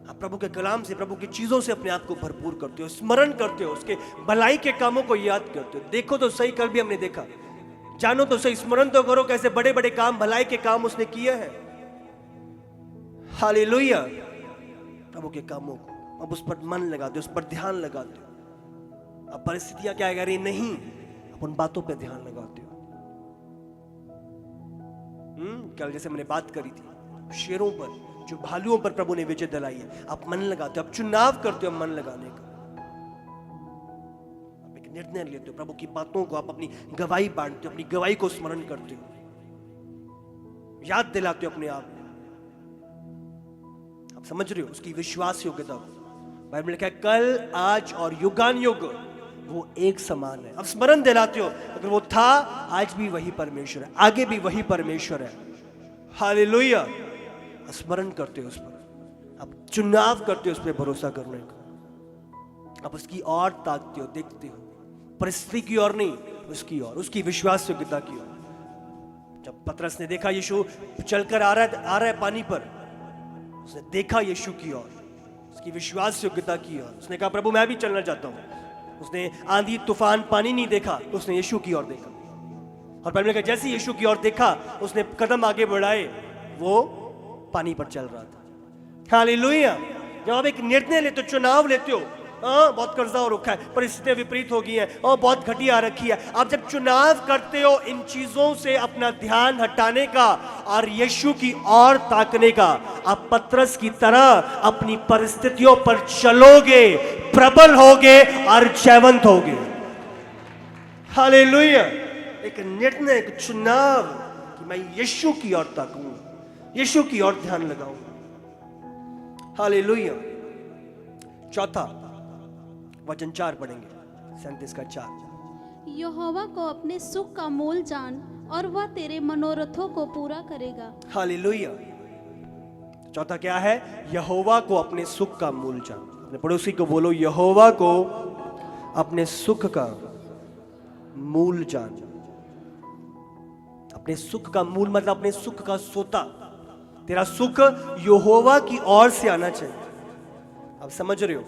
आप प्रभु के कलाम से, प्रभु की चीजों से अपने आप को भरपूर करते हो, स्मरण करते हो, उसके भलाई के कामों को याद करते हो। देखो तो सही, कल भी हमने देखा, जानो तो सही, स्मरण तो करो कैसे बड़े बड़े काम, भलाई के काम उसने किए हैं। हालेलुया। प्रभु के कामों को अब उस पर मन लगाते हो, उस पर ध्यान लगाते हो। अब परिस्थितियां क्या कह रही नहीं, आप उन बातों पर ध्यान लगाते हो। कल जैसे मैंने बात करी थी शेरों पर, जो भालुओं पर प्रभु ने विजय दिलाई है, आप मन लगाते हो, आप चुनाव करते हो मन लगाने का। आप एक निर्णय लेते हो, प्रभु की बातों को आप अपनी गवाही बांटते हो, अपनी गवाही को स्मरण करते हो, याद दिलाते हो अपने आप। आप समझ रहे हो उसकी विश्वास योग्यता को। बाइबल में लिखा है कल, आज और युगान युग वो एक समान है। अब स्मरण दिलाते हो, अगर वो था, आज भी वही परमेश्वर है, आगे भी वही परमेश्वर है। हालेलुया। स्मरण करते हो उस पर, आप चुनाव करते हो उस पर भरोसा करने का। आप उसकी ओर ताकते हो, देखते हो, परिस्थिति की ओर नहीं, उसकी ओर, उसकी विश्वास योग्यता की ओर। जब पतरस ने देखा यीशु चलकर आ रहा है पानी पर, उसने देखा यीशु की ओर, उसकी विश्वास योग्यता की ओर। उसने कहा प्रभु मैं भी चलना चाहता हूं। उसने आंधी तूफान पानी नहीं देखा, उसने यीशु की ओर देखा। और बाइबल में कहा जैसे यीशु की ओर देखा, उसने कदम आगे बढ़ाए, वो पानी पर चल रहा था। हालेलुया। जब आप एक निर्णय लेते हो, चुनाव लेते हो, बहुत कर्जा हो रखा है, परिस्थितियां विपरीत हो गई हैं और बहुत घटिया आ रखी है, आप जब चुनाव करते हो इन चीजों से अपना ध्यान हटाने का और यीशु की ओर ताकने का, आप पतरस की तरह अपनी परिस्थितियों पर चलोगे, प्रबल होगे और जयवंत होगे। हालेलुया। एक निर्णय, एक चुनाव कि मैं यीशु की ओर ताकूं, यीशु की ओर ध्यान लगाऊं। हालेलुया। चौथा वचन 4 पढ़ेंगे 37 का 4। यहोवा को अपने सुख का मोल जान और वह तेरे मनोरथों को पूरा करेगा। हालेलुया। चौथा क्या है? यहोवा को अपने सुख का मूल जान। अपने पड़ोसी को बोलो, यहोवा को अपने सुख का मूल जान। अपने सुख का मूल मतलब अपने सुख का सोता। तेरा सुख यहोवा की ओर से आना चाहिए। आप समझ रहे हो?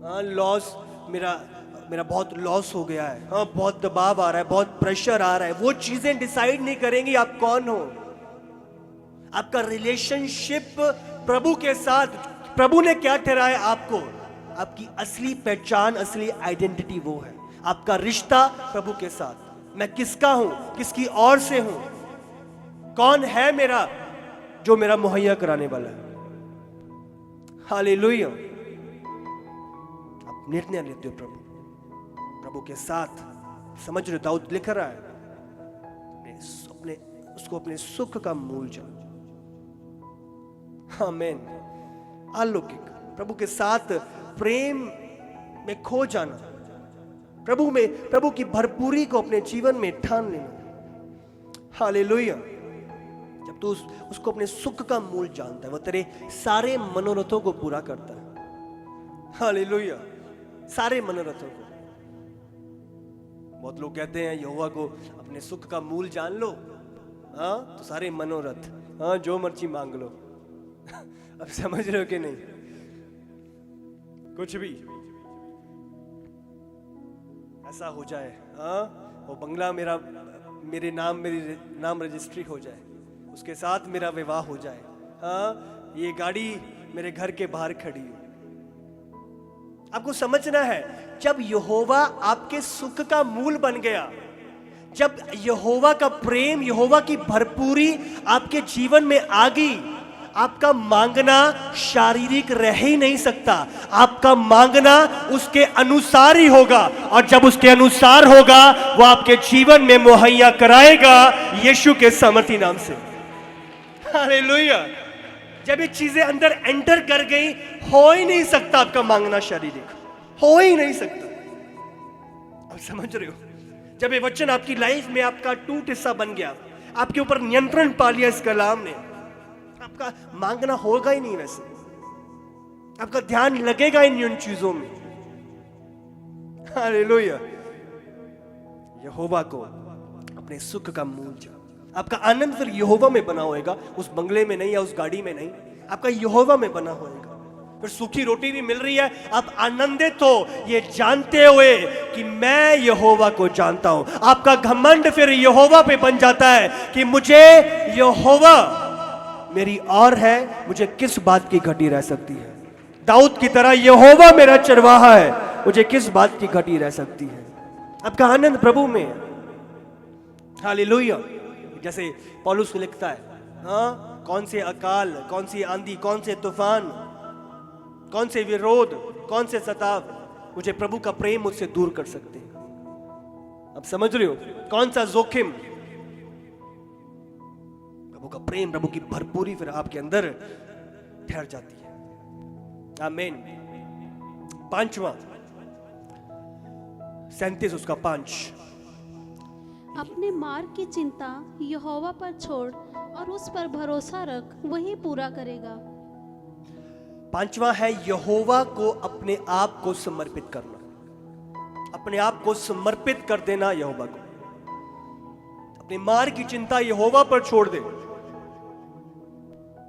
हाँ, लॉस, मेरा बहुत लॉस हो गया है, हाँ बहुत दबाव आ रहा है, बहुत प्रेशर आ रहा है, वो चीजें डिसाइड नहीं करेंगी आप कौन हो। आपका रिलेशनशिप प्रभु के साथ, प्रभु ने क्या ठहराया आपको, आपकी असली पहचान, असली आइडेंटिटी वो है। आपका रिश्ता प्रभु के साथ, मैं किसका हूं, किसकी ओर से हूं, कौन है मेरा जो मेरा मुहैया कराने वाला है। हालेलुया। आप निर्णय लेते हो प्रभु के साथ। समझ रहे हो? दाऊद लिख रहा है उसको अपने सुख का मूल जान। आमीन। अलौकिक प्रभु के साथ प्रेम में खो जाना, प्रभु की भरपूरी को अपने जीवन में ठान लेना। हालेलुया। जब तू उसको अपने सुख का मूल जानता है, वो तेरे सारे मनोरथों को पूरा करता है। हालेलुया। सारे मनोरथों को। बहुत लोग कहते हैं यहोवा को अपने सुख का मूल जान लो, हाँ तो सारे मनोरथ, हाँ जो मर्जी मांग लो। अब समझ रहे हो कि नहीं? कुछ भी ऐसा हो जाए, हाँ वो बंगला मेरे नाम रजिस्ट्री हो जाए, उसके साथ मेरा विवाह हो जाए, हाँ ये गाड़ी मेरे घर के बाहर खड़ी हो। आपको समझना है, जब यहोवा आपके सुख का मूल बन गया, जब यहोवा का प्रेम, यहोवा की भरपूरी आपके जीवन में आ गई, आपका मांगना शारीरिक रह ही नहीं सकता। आपका मांगना उसके अनुसार ही होगा, और जब उसके अनुसार होगा वो आपके जीवन में मुहैया कराएगा यीशु के सामर्थी नाम से। हालेलुया। जब ये चीजें अंदर एंटर कर गई, हो ही नहीं सकता आपका मांगना शारीरिक, हो ही नहीं सकता। आप समझ रहे हो? जब ये वचन आपकी लाइफ में आपका टूट हिस्सा बन गया, आपके ऊपर नियंत्रण पा लिया इस कलाम ने, आपका मांगना होगा ही नहीं, वैसे आपका ध्यान लगेगा ही नहीं उन चीजों में। हालेलुया। यहोवा को अपने सुख का मूल जान। आपका आनंद फिर यहोवा में बना होएगा, उस बंगले में नहीं या उस गाड़ी में नहीं, आपका यहोवा में बना होएगा। फिर सूखी रोटी भी मिल रही है, आप आनंदित हो ये जानते हुए कि मैं यहोवा को जानता हूं। आपका घमंड फिर यहोवा पे बन जाता है कि मुझे यहोवा मेरी और है, मुझे किस बात की घटी रह सकती है। दाऊद की तरह यहोवा मेरा चरवाहा है, मुझे किस बात की घटी रह सकती है। आपका आनंद प्रभु में है। हालेलुया। जैसे पौलुस लिखता है, हाँ कौन से अकाल, कौन सी आंधी, कौन से तूफान, कौन से विरोध, कौन से सताव मुझे प्रभु का प्रेम मुझसे दूर कर सकते हैं। आप समझ रहे हो? कौन सा जोखिम, प्रभु का प्रेम, प्रभु की भरपूरी फिर आपके अंदर ठहर जाती है। आमीन। 5वां 37 उसका 5, अपने मार्ग की चिंता यहोवा पर छोड़ और उस पर भरोसा रख, वही पूरा करेगा। 5वां है यहोवा को अपने आप को समर्पित करना, अपने आप को समर्पित कर देना यहोवा को। अपने मार्ग की चिंता यहोवा पर छोड़ दे।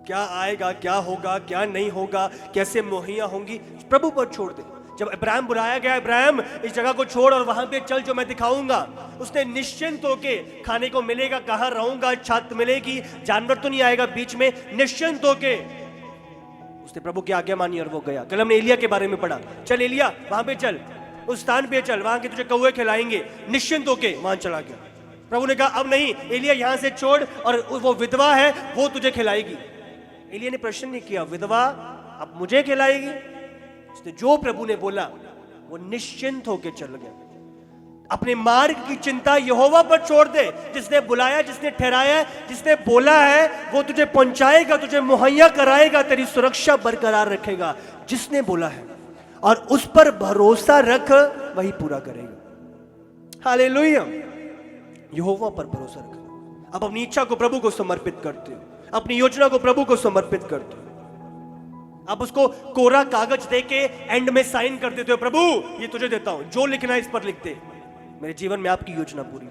क्या आएगा, क्या होगा, क्या नहीं होगा, कैसे मुहैया होंगी, प्रभु पर छोड़ दे। जब इब्राहिम बुलाया गया, इब्राहिम इस जगह को छोड़ और वहां पे चल जो मैं दिखाऊंगा, उसने निश्चिंत होके, खाने को मिलेगा, कहां रहूंगा, छत मिलेगी, जानवर तो नहीं आएगा बीच में, निश्चिंत होके उसने प्रभु की आज्ञा मानी और वो गया। कल हमने एलिया के बारे में पढ़ा, चल एलिया वहां पे चल, उस स्थान पे चल, वहां के तुझे कौवे खिलाएंगे। निश्चिंत होके वहां चला गया। प्रभु ने कहा अब नहीं एलिया, यहां से छोड़, और वो विधवा है वो तुझे खिलाएगी। एलिया ने प्रश्न नहीं किया, विधवा अब मुझे खिलाएगी? उसने जो प्रभु ने बोला वो निश्चिंत होकर चल गया। अपने मार्ग की चिंता यहोवा पर छोड़ दे। जिसने बुलाया, जिसने ठहराया, जिसने बोला है वो तुझे पहुंचाएगा, तुझे मुहैया कराएगा, तेरी सुरक्षा बरकरार रखेगा। जिसने बोला है और उस पर भरोसा रख, वही पूरा करेगा। हालेलुया। यहोवा पर भरोसा रख। अब अपनी इच्छा को प्रभु को समर्पित करते हो, अपनी योजना को प्रभु को समर्पित करते हो। आप उसको कोरा कागज देके एंड में साइन कर देते हो, प्रभु ये तुझे देता हूं, जो लिखना है इस पर लिख दे, मेरे जीवन में आपकी योजना पूरी।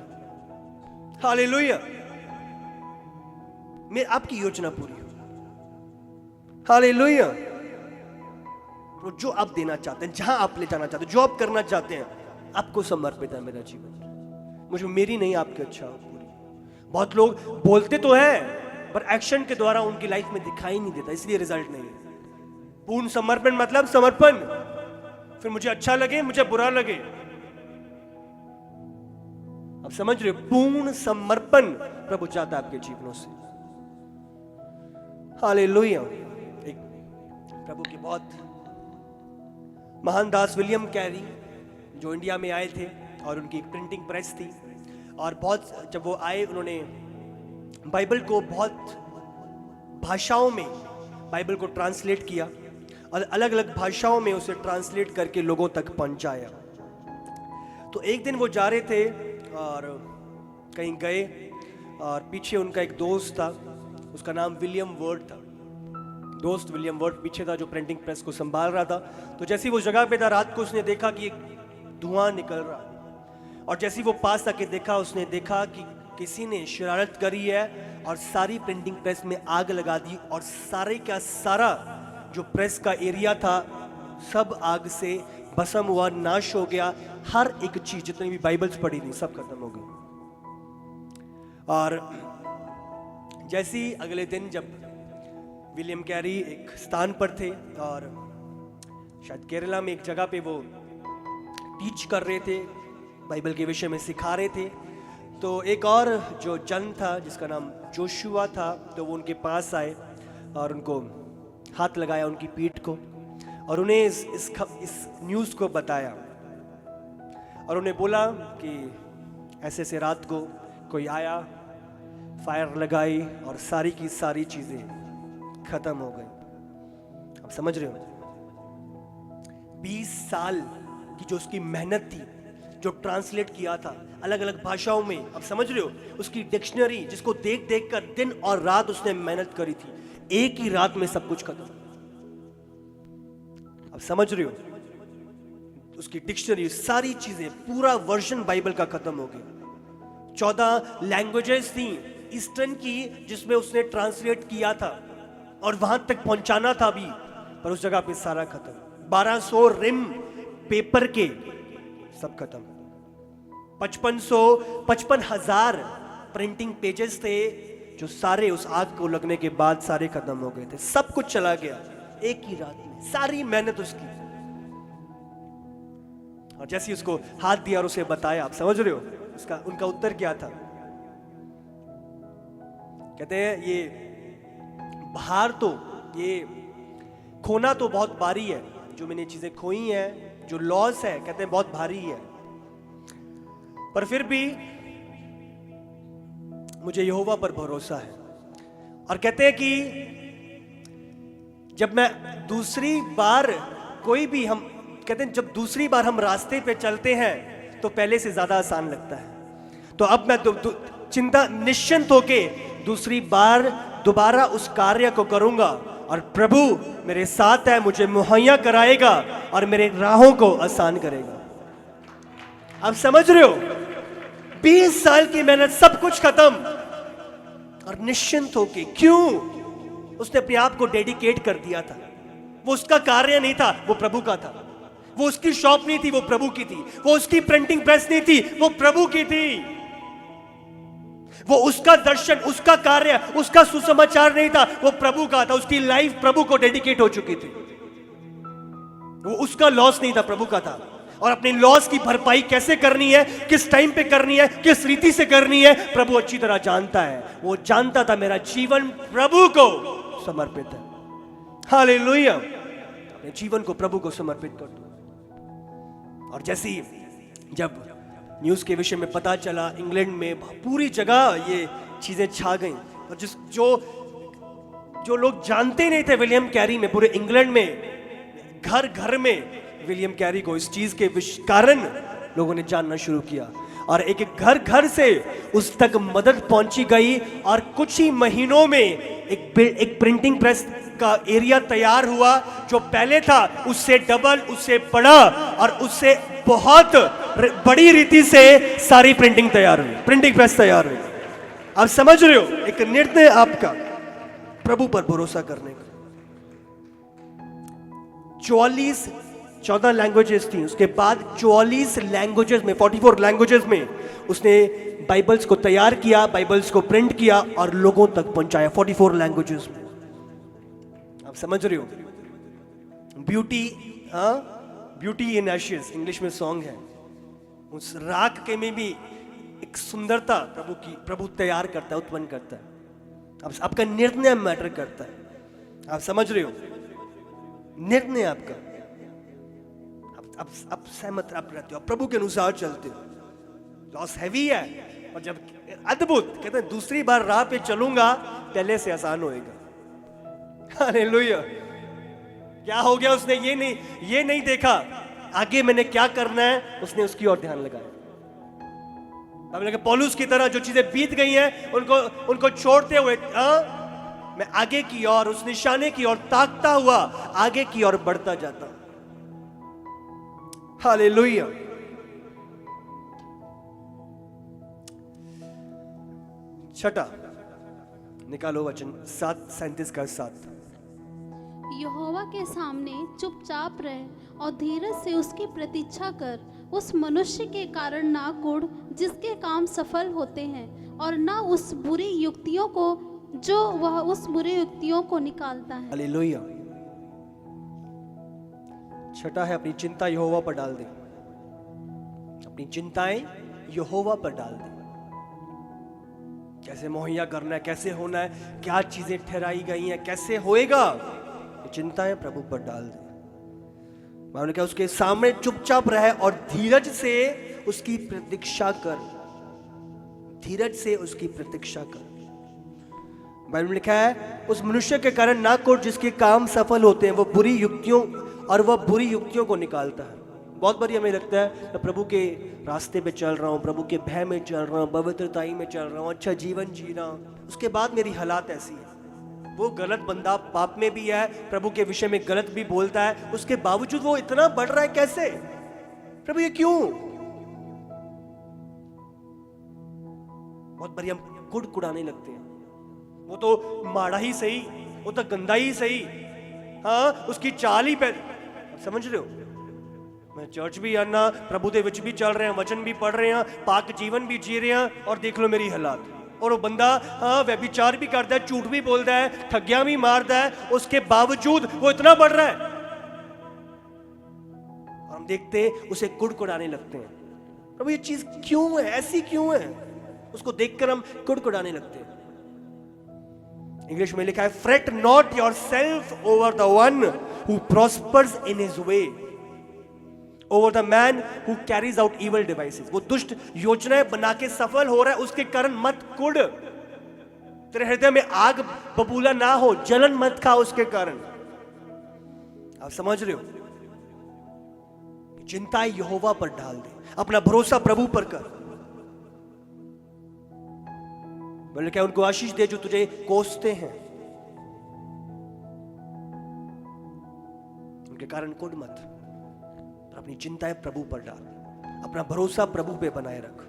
हालेलुया। मेरी आपकी योजना पूरी हो। हालेलुया। वो जो आप देना चाहते हैं, जहां आप ले जाना चाहते हैं, जो आप करना चाहते हैं, आपको समर्पित है मेरा जीवन। मुझे मेरी नहीं, आपकी अच्छा हो पूरी। बहुत लोग बोलते तो हैं पर एक्शन के द्वारा उनकी लाइफ में दिखाई नहीं देता, इसलिए रिजल्ट नहीं है। पूर्ण समर्पण मतलब समर्पण, फिर मुझे अच्छा लगे मुझे बुरा लगे। अब समझ रहे हो, पूर्ण समर्पण प्रभु चाहता है आपके जीवनों से। हालेलुया। एक प्रभु के बहुत महान दास विलियम कैरी जो इंडिया में आए थे और उनकी एक प्रिंटिंग प्रेस थी, और बहुत जब वो आए उन्होंने बाइबल को बहुत भाषाओं में बाइबल को ट्रांसलेट किया और अलग अलग भाषाओं में उसे ट्रांसलेट करके लोगों तक पहुंचाया। तो एक दिन वो जा रहे थे और कहीं गए और पीछे उनका एक दोस्त था, उसका नाम विलियम वर्ड था। दोस्त विलियम वर्ड पीछे था जो प्रिंटिंग प्रेस को संभाल रहा था। तो जैसे वो जगह पे था, रात को उसने देखा कि एक धुआं निकल रहा है, और जैसे वो पास आके देखा, उसने देखा कि किसी ने शरारत करी है और सारी प्रिंटिंग प्रेस में आग लगा दी, और सारे का सारा जो प्रेस का एरिया था सब आग से भस्म हुआ, नाश हो गया। हर एक चीज जितनी भी बाइबल्स पढ़ी थी सब खत्म हो गई। और जैसे ही अगले दिन जब विलियम कैरी एक स्थान पर थे और शायद केरला में एक जगह पे वो टीच कर रहे थे, बाइबल के विषय में सिखा रहे थे, तो एक और जो जन था जिसका नाम जोशुआ था, तो वो उनके पास आए और उनको हाथ लगाया उनकी पीठ को, और उन्हें इस न्यूज़ को बताया, और उन्हें बोला कि ऐसे ऐसे रात को कोई आया, फायर लगाई और सारी की सारी चीजें खत्म हो गई। आप समझ रहे हो, 20 साल की जो उसकी मेहनत थी, जो ट्रांसलेट किया था अलग अलग भाषाओं में, आप समझ रहे हो, उसकी डिक्शनरी जिसको देख देख कर दिन और रात उसने मेहनत करी थी, एक ही रात में सब कुछ खत्म। आप समझ रहे हो, उसकी डिक्शनरी सारी चीजें, पूरा वर्जन बाइबल का खत्म हो गया। 14 लैंग्वेजेस थी ईस्टर्न की जिसमें उसने ट्रांसलेट किया था और वहां तक पहुंचाना था भी, पर उस जगह पे सारा खत्म। 1200 रिम पेपर के सब खत्म। 55,000 प्रिंटिंग पेजेस थे जो सारे उस आग को लगने के बाद सारे खत्म हो गए थे। सब कुछ चला गया एक ही रात में, सारी मेहनत उसकी। और जैसे ही उसको हाथ दिया और उसे बताया, आप समझ रहे हो उनका उत्तर क्या था? कहते हैं ये बाहर तो ये खोना तो बहुत भारी है, जो मैंने चीजें खोई हैं, जो लॉस है, कहते हैं बहुत भारी है, पर फिर भी मुझे यहोवा पर भरोसा है। और कहते हैं कि जब मैं दूसरी बार कोई भी हम कहते हैं जब दूसरी बार हम रास्ते पे चलते हैं तो पहले से ज्यादा आसान लगता है। तो अब मैं चिंता निश्चिंत होके दूसरी बार दोबारा उस कार्य को करूंगा, और प्रभु मेरे साथ है, मुझे मुहैया कराएगा और मेरे राहों को आसान करेगा। आप समझ रहे हो, 20 साल की मेहनत, सब कुछ खत्म, और निश्चिंत होके, क्यों? उसने अपने आप को डेडिकेट कर दिया था। वो उसका कार्य नहीं था, वो प्रभु का था। वो उसकी शॉप नहीं थी, वो प्रभु की थी। वो उसकी प्रिंटिंग प्रेस नहीं थी, वो प्रभु की थी। वो उसका दर्शन, उसका कार्य, उसका सुसमाचार नहीं था, वो प्रभु का था। उसकी लाइफ प्रभु को डेडिकेट हो चुकी थी। वो उसका लॉस नहीं था, प्रभु का था। और अपने लॉस की भरपाई कैसे करनी है, किस टाइम पे करनी है, किस रीति से करनी है, प्रभु अच्छी तरह जानता है। वो जानता था मेरा जीवन प्रभु को समर्पित है। हालेलुया। अपने जीवन को प्रभु को समर्पित कर दो। और जैसे ही जब न्यूज़ के विषय में पता चला, इंग्लैंड में पूरी जगह ये चीजें छा गईं, और जो लोग जानते नहीं थे विलियम कैरी में, पूरे इंग्लैंड में घर घर में विलियम कैरी को इस चीज के कारण लोगों ने जानना शुरू किया, और एक एक घर घर से उस तक मदद पहुंची गई, और कुछ ही महीनों में एक प्रिंटिंग प्रेस का एरिया तैयार हुआ, जो पहले था उससे डबल, उससे बड़ा और उससे बहुत बड़ी रीति से सारी प्रिंटिंग तैयार हुई, प्रिंटिंग प्रेस तैयार हुई। आप समझ रहे हो, एक निर्णय आपका प्रभु पर भरोसा करने का। 14 लैंग्वेजेस थी, उसके बाद 44 लैंग्वेजेस में, 44 लैंग्वेजेस में उसने बाइबल्स को तैयार किया, बाइबल्स को प्रिंट किया और लोगों तक पहुंचाया 44 लैंग्वेजेस में। आप समझ रहे हो, beauty, beauty in ashes English में सॉन्ग है। उस राख के में भी एक सुंदरता प्रभु तैयार करता है, उत्पन्न करता है। अब आपका निर्णय मैटर करता है। आप समझ रहे हो, निर्णय आपका, आप सहमत आप रहते हो, आप प्रभु के अनुसार चलते हो। लॉस हैवी है, और जब अद्भुत कहते हैं दूसरी बार राह पे चलूंगा पहले से आसान होएगा। हालेलुया। क्या हो गया, उसने ये नहीं देखा आगे मैंने क्या करना है, उसने उसकी ओर ध्यान लगाया। पौलुस की तरह जो चीजें बीत गई हैं उनको छोड़ते हुए मैं आगे की ओर, उस निशाने की ओर ताकता हुआ आगे की ओर बढ़ता जाता। हालेलुया। छठा, निकालो वचन 7:37 का 7। यहोवा के सामने चुपचाप रह और धीरज से उसकी प्रतीक्षा कर। उस मनुष्य के कारण ना कुढ़ जिसके काम सफल होते हैं, और ना उस बुरी युक्तियों को जो वह उस बुरी युक्तियों को निकालता है। हालेलुया। छठा है, अपनी चिंता यहोवा पर डाल दे। अपनी चिंताएं यहोवा पर डाल दे। कैसे मुहैया करना है, कैसे होना है, क्या चीजें ठहराई गई हैं, कैसे होएगा, चिंताएं प्रभु पर डाल दे। मैंने कहा उसके सामने चुपचाप रहे और धीरज से उसकी प्रतीक्षा कर। धीरज से उसकी प्रतीक्षा कर। बाइबल में लिखा है उस मनुष्य के कारण ना कोट जिसके काम सफल होते हैं, वो बुरी युक्तियों को निकालता है। बहुत बार हमें लगता है मैं प्रभु के रास्ते पे चल रहा हूँ, प्रभु के भय में चल रहा हूँ, पवित्रताई में चल रहा हूँ, अच्छा जीवन जी रहा हूँ, उसके बाद मेरी हालात ऐसी है। वो गलत बंदा पाप में भी है, प्रभु के विषय में गलत भी बोलता है, उसके बावजूद वो इतना बढ़ रहा है कैसे? प्रभु ये क्यों? बहुत बार हम कुड़कुड़ाने लगते हैं, वो तो माड़ा ही सही, वो तो गंदा ही सही, हाँ उसकी चाल ही समझ रहे हो। मैं चर्च भी आना, प्रभु दे विच भी चल रहे हैं, वचन भी पढ़ रहे हैं, पाक जीवन भी जी रहे हैं, और देख लो मेरी हालात। और वो बंदा व्यभिचार भी करता है, झूठ भी बोलता है, ठगियां भी मारता है, उसके बावजूद वो इतना बढ़ रहा है। हम देखते उसे कुड़कुड़ाने लगते हैं, प्रभु ये चीज क्यों है, ऐसी क्यों है? उसको देखकर हम कुड़कुड़ाने लगते हैं। इंग्लिश में लिखा है fret not yourself over the one who prospers in his way, over the man who carries out evil devices. वो दुष्ट योजनाएं बना के सफल हो रहा है, उसके कारण मत कुड़। तेरे हृदय में आग बबूला ना हो, जलन मत खा उसके कारण। आप समझ रहे हो? चिंता यहोवा पर डाल दे, अपना भरोसा प्रभु पर कर। बोले क्या उनको आशीष दे जो तुझे कोसते हैं, उनके कारण कुड़ मत। अपनी चिंताएं प्रभु पर डाल, अपना भरोसा प्रभु पे बनाए रख।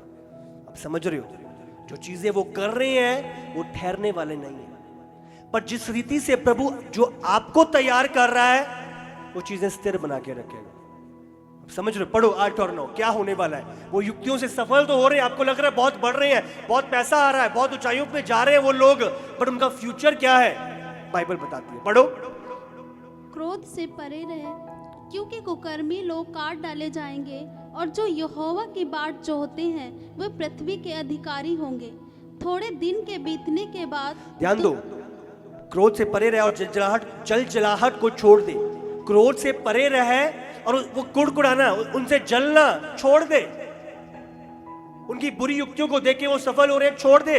आप समझ रहे हो, जो चीजें वो कर रहे हैं वो ठहरने वाले नहीं है, पर जिस रीति से प्रभु जो आपको तैयार कर रहा है वो चीजें स्थिर बना के रखेगा। आप समझ रहे हो? पढ़ो 8 और 9 क्या होने वाला है। वो युक्तियों से सफल तो हो रहे हैं, आपको लग रहा है बहुत बढ़ रहे हैं, बहुत पैसा आ रहा है, बहुत ऊंचाइयों पे जा रहे हैं वो लोग, बट उनका फ्यूचर क्या है बाइबल बताती है। पढ़ो। क्रोध से परे रहे, क्योंकि कुकर्मी लोग काट डाले जाएंगे, और जो यहोवा की बाट जोहते हैं वे पृथ्वी के अधिकारी होंगे। थोड़े दिन के बीतने के बाद, ध्यान दो, क्रोध से परे रहे और जलजलाहट को छोड़ दे। क्रोध से परे रहे और वो कुड़कुड़ाना, उनसे जलना छोड़ दे। उनकी बुरी युक्तियों को देख के वो सफल हो रहे हैं, छोड़ दे।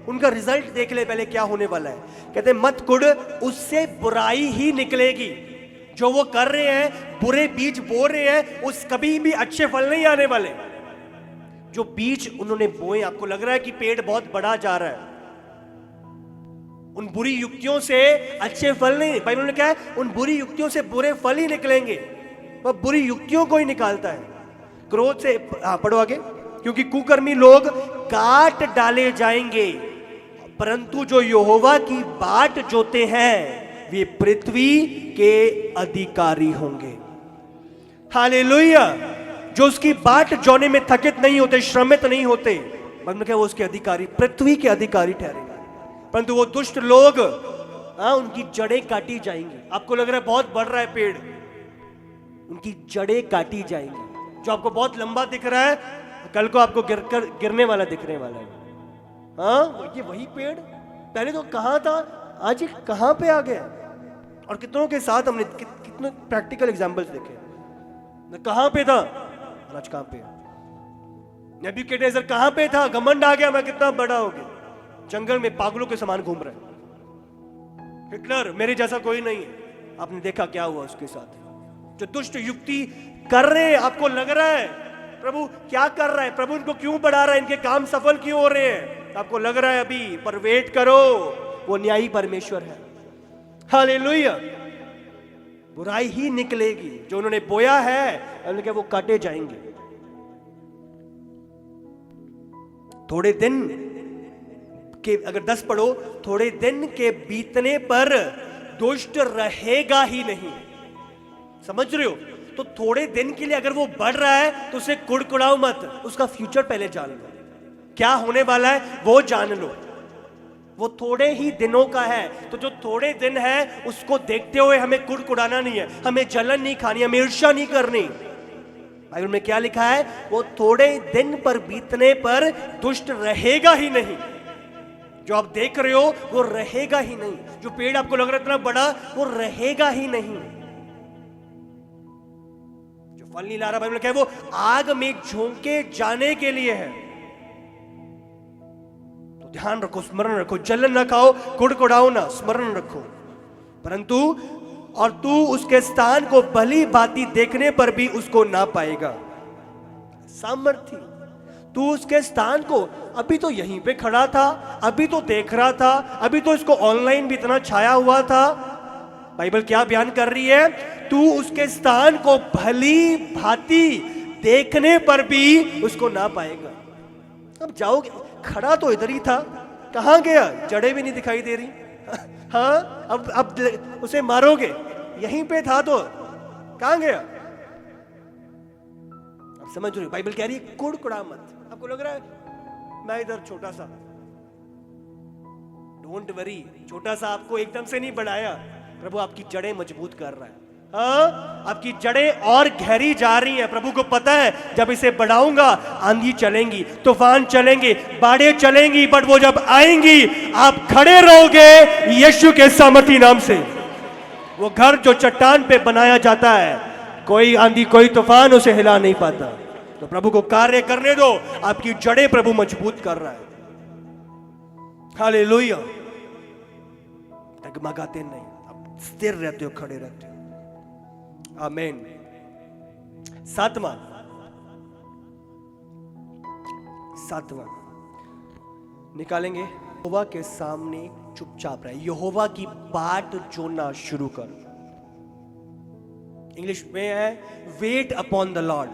उनका रिजल्ट देख ले पहले क्या होने वाला है। कहते मत कुड़, उससे बुराई ही निकलेगी। जो वो कर रहे हैं, बुरे बीज बो रहे हैं, उस कभी भी अच्छे फल नहीं आने वाले। जो बीज उन्होंने बोए, आपको लग रहा है कि पेड़ बहुत बड़ा जा रहा है, उन बुरी युक्तियों से अच्छे फल नहीं, बाइबल ने कहा है उन बुरी युक्तियों से बुरे फल ही निकलेंगे। वह बुरी युक्तियों को ही निकालता है। क्रोध से, पढ़ो आगे, क्योंकि कुकर्मी लोग काट डाले जाएंगे, परंतु जो यहोवा की बाट जोते हैं वे पृथ्वी के अधिकारी होंगे। हालेलुया। जो उसकी बाट जोने में थकित नहीं होते, श्रमित नहीं होते, मतलब क्या, वो उसके अधिकारी, पृथ्वी के अधिकारी ठहरेंगे। परंतु वो दुष्ट लोग, उनकी जड़ें काटी जाएंगी। आपको लग रहा है बहुत बढ़ रहा है पेड़, उनकी जड़ें काटी जाएंगी। जो आपको बहुत लंबा दिख रहा है, कल को आपको गिरने वाला दिखने वाला है। ये वही पेड़ पहले तो कहां था, आज ये कहां पे आ गया। और कितनों के साथ हमने कितने प्रैक्टिकल एग्जांपल्स देखे। कहां पे था, आज कहां पे है। नेबूकदनेस्सर कहां पे था, घमंड आ गया, मैं कितना बड़ा हो गया, जंगल में पागलों के समान घूम रहा है। हिटलर, मेरे जैसा कोई नहीं है। आपने देखा क्या हुआ उसके साथ। जो दुष्ट युक्ति कर रहे हैं, आपको लग रहा है प्रभु क्या कर रहा है, प्रभु इनको क्यों बढ़ा रहा है, इनके काम सफल क्यों हो रहे हैं, आपको लग रहा है अभी, पर वेट करो, वो न्यायी परमेश्वर है। हालेलुया। बुराई ही निकलेगी, जो उन्होंने बोया है उन्होंने कहा वो काटे जाएंगे। थोड़े दिन के, अगर 10 पढ़ो, थोड़े दिन के बीतने पर दुष्ट रहेगा ही नहीं। समझ रहे हो? तो थोड़े दिन के लिए अगर वो बढ़ रहा है तो उसे कुड़कुड़ाओ मत, उसका फ्यूचर पहले जान लो, क्या होने वाला है वो जान लो। वो थोड़े ही दिनों का है, तो जो थोड़े दिन है उसको देखते हुए हमें कुड़कुड़ाना नहीं है, हमें जलन नहीं खानी, हमें ईर्ष्या नहीं करनी। बाइबल में क्या लिखा है, वो थोड़े दिन पर बीतने पर दुष्ट रहेगा ही नहीं। जो आप देख रहे हो वो रहेगा ही नहीं। जो पेड़ आपको लग रहा है इतना बड़ा, वो रहेगा ही नहीं। जो फल नहीं ला रहा, बाइबल में क्या है, वो आग में झोंके जाने के लिए है। तो ध्यान रखो, स्मरण रखो, जलन ना खाओ, कुड़कुड़ाओ ना, स्मरण रखो। परंतु और तू उसके स्थान को भली भांति देखने पर भी उसको ना पाएगा। सामर्थी, तू उसके स्थान को, अभी तो यहीं पे खड़ा था, अभी तो देख रहा था, अभी तो इसको ऑनलाइन भी इतना छाया हुआ था। बाइबल क्या बयान कर रही है, तू उसके स्थान को भली भांति देखने पर भी उसको ना पाएगा। अब जाओगे, खड़ा तो इधर ही था, कहां गया, जड़ें भी नहीं दिखाई दे रही। हाँ, अब उसे मारोगे, यहीं पे था तो कहां गया। अब समझ रहे हो, बाइबल कह रही है कुड़कुड़ा मत। आपको लग रहा है मैं इधर छोटा सा, डोंट वरी, छोटा सा आपको एकदम से नहीं बढ़ाया, प्रभु आपकी जड़ें मजबूत कर रहा है। हाँ, आपकी जड़ें और गहरी जा रही हैं। प्रभु को पता है जब इसे बढ़ाऊंगा आंधी चलेंगी, तूफान चलेंगे, बाढ़ें चलेंगी, बट वो जब आएंगी आप खड़े रहोगे यीशु के सामर्थी नाम से। वो घर जो चट्टान पे बनाया जाता है, कोई आंधी कोई तूफान उसे हिला नहीं पाता। तो प्रभु को कार्य करने दो, आपकी जड़ें प्रभु मजबूत कर रहा है। हालेलुया। डगमगाते नहीं, आप स्थिर रहते हो, खड़े रहते हो। आमीन। सातवां निकालेंगे, यहोवा के सामने चुपचाप रहे, यहोवा की बाट जोना शुरू कर। इंग्लिश में है wait upon the Lord,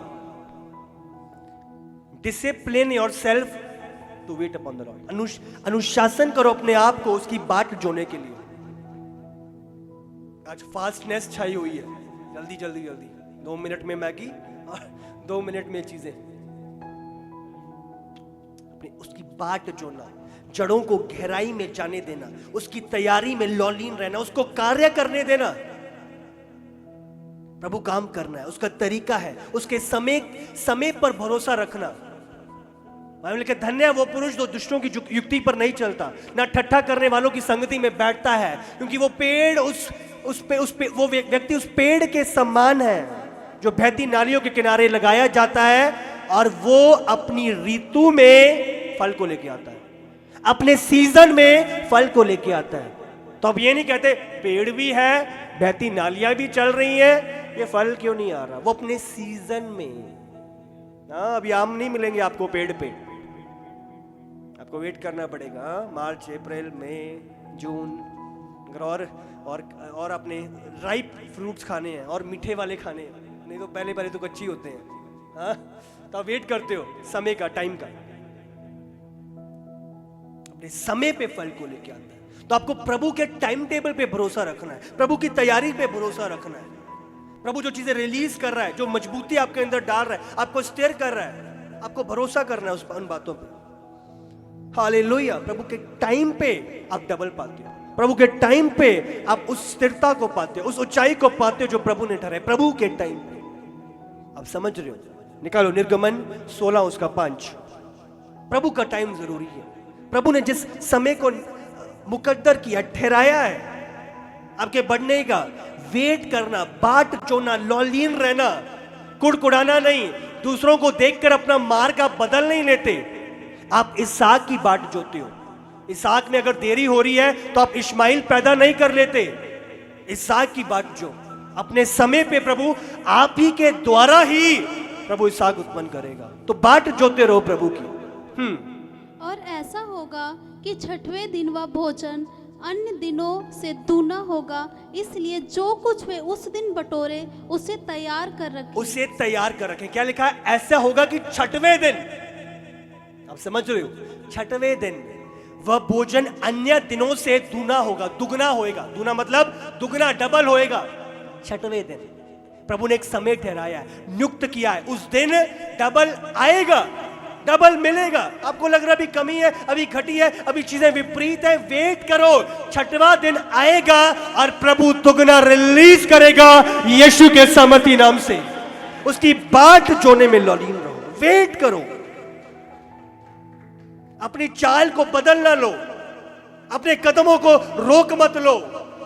discipline yourself to wait upon the Lord. अनुशासन करो अपने आप को उसकी बाट जोने के लिए। आज फास्टनेस छाई हुई है, जल्दी जल्दी जल्दी, 2 मिनट में मैगी और 2 मिनट में चीजें। अपनी उसकी बाट जोना, जड़ों को गहराई में जाने देना, उसकी तैयारी में लौलीन रहना, उसको कार्य करने देना। प्रभु काम करना है, उसका तरीका है, उसके समय पर भरोसा रखना। बाइबल कहता है धन्य है वो पुरुष जो दुष्टों की युक्ति पर नहीं चलता, ना ठट्ठा करने वालों की संगति में बैठता है, क्योंकि वो पेड़ वो व्यक्ति उस पेड़ के समान है जो बहती नालियों के किनारे लगाया जाता है, और वो अपनी ऋतु में फल को लेके आता है, अपने सीजन में फल को लेके आता है। तो अब ये नहीं कहते पेड़ भी है, बहती नालियां भी चल रही हैं, ये फल क्यों नहीं आ रहा। वो अपने सीजन में। अभी आम नहीं मिलेंगे आपको पेड़ पे, आपको वेट करना पड़ेगा। मार्च, अप्रैल, मई, जून, और अपने राइप फ्रूट्स खाने हैं और मीठे वाले खाने हैं, नहीं तो पहले पहले तो कच्ची होते हैं। हाँ, तो आप वेट करते हो समय का, टाइम का, अपने समय पे फल को लेके आता है। तो आपको प्रभु के टाइम टेबल पे भरोसा रखना है, प्रभु की तैयारी पे भरोसा रखना है। प्रभु जो चीजें रिलीज कर रहा है, जो मजबूती आपके अंदर डाल रहा है, आपको स्टेयर कर रहा है, आपको भरोसा करना है उन बातों पे। हालेलुया। प्रभु के टाइम पे आप डबल पाते हो, प्रभु के टाइम पे आप उस स्थिरता को पाते हो, उस ऊंचाई को पाते हो जो प्रभु ने ठहराया। प्रभु के टाइम पे आप समझ रहे हो। निकालो निर्गमन 16 उसका 5। प्रभु का टाइम जरूरी है। प्रभु ने जिस समय को मुकद्दर किया, ठहराया है आपके बढ़ने का, वेट करना, बाट चोना, लौलीन रहना, कुड़कुड़ाना नहीं, दूसरों को देखकर अपना मार्ग आप बदल नहीं लेते। आप इसहाक की बाट जोते हो। इसहाक में अगर देरी हो रही है तो आप इश्माइल पैदा नहीं कर लेते। इसहाक की बाट जो अपने समय पे प्रभु आप ही के द्वारा ही प्रभु इसहाक उत्पन्न करेगा। तो बाट जोते रहो प्रभु की। और ऐसा होगा कि छठवें दिन वह भोजन अन्य दिनों से दूना होगा, इसलिए जो कुछ वे उस दिन बटोरे उसे तैयार कर रखें। उसे तैयार कर रखें। क्या लिखा है? ऐसा होगा कि छठवें दिन, आप समझ रहे हो, छठवें दिन वह भोजन अन्य दिनों से दूना होगा, दुगना होएगा। दूना मतलब दुगना, डबल होएगा। छठवें दिन प्रभु ने एक समय ठहराया है, नियुक्त किया है, उस दिन डबल आएगा, डबल मिलेगा। आपको लग रहा है अभी कमी है, अभी घटी है, अभी चीजें विपरीत है, वेट करो, छठवां दिन आएगा और प्रभु दुगना रिलीज करेगा यीशु के सामर्थी नाम से। उसकी बाट जोने में लौलीन रहो, वेट करो, अपनी चाल को बदल ना लो, अपने कदमों को रोक मत लो,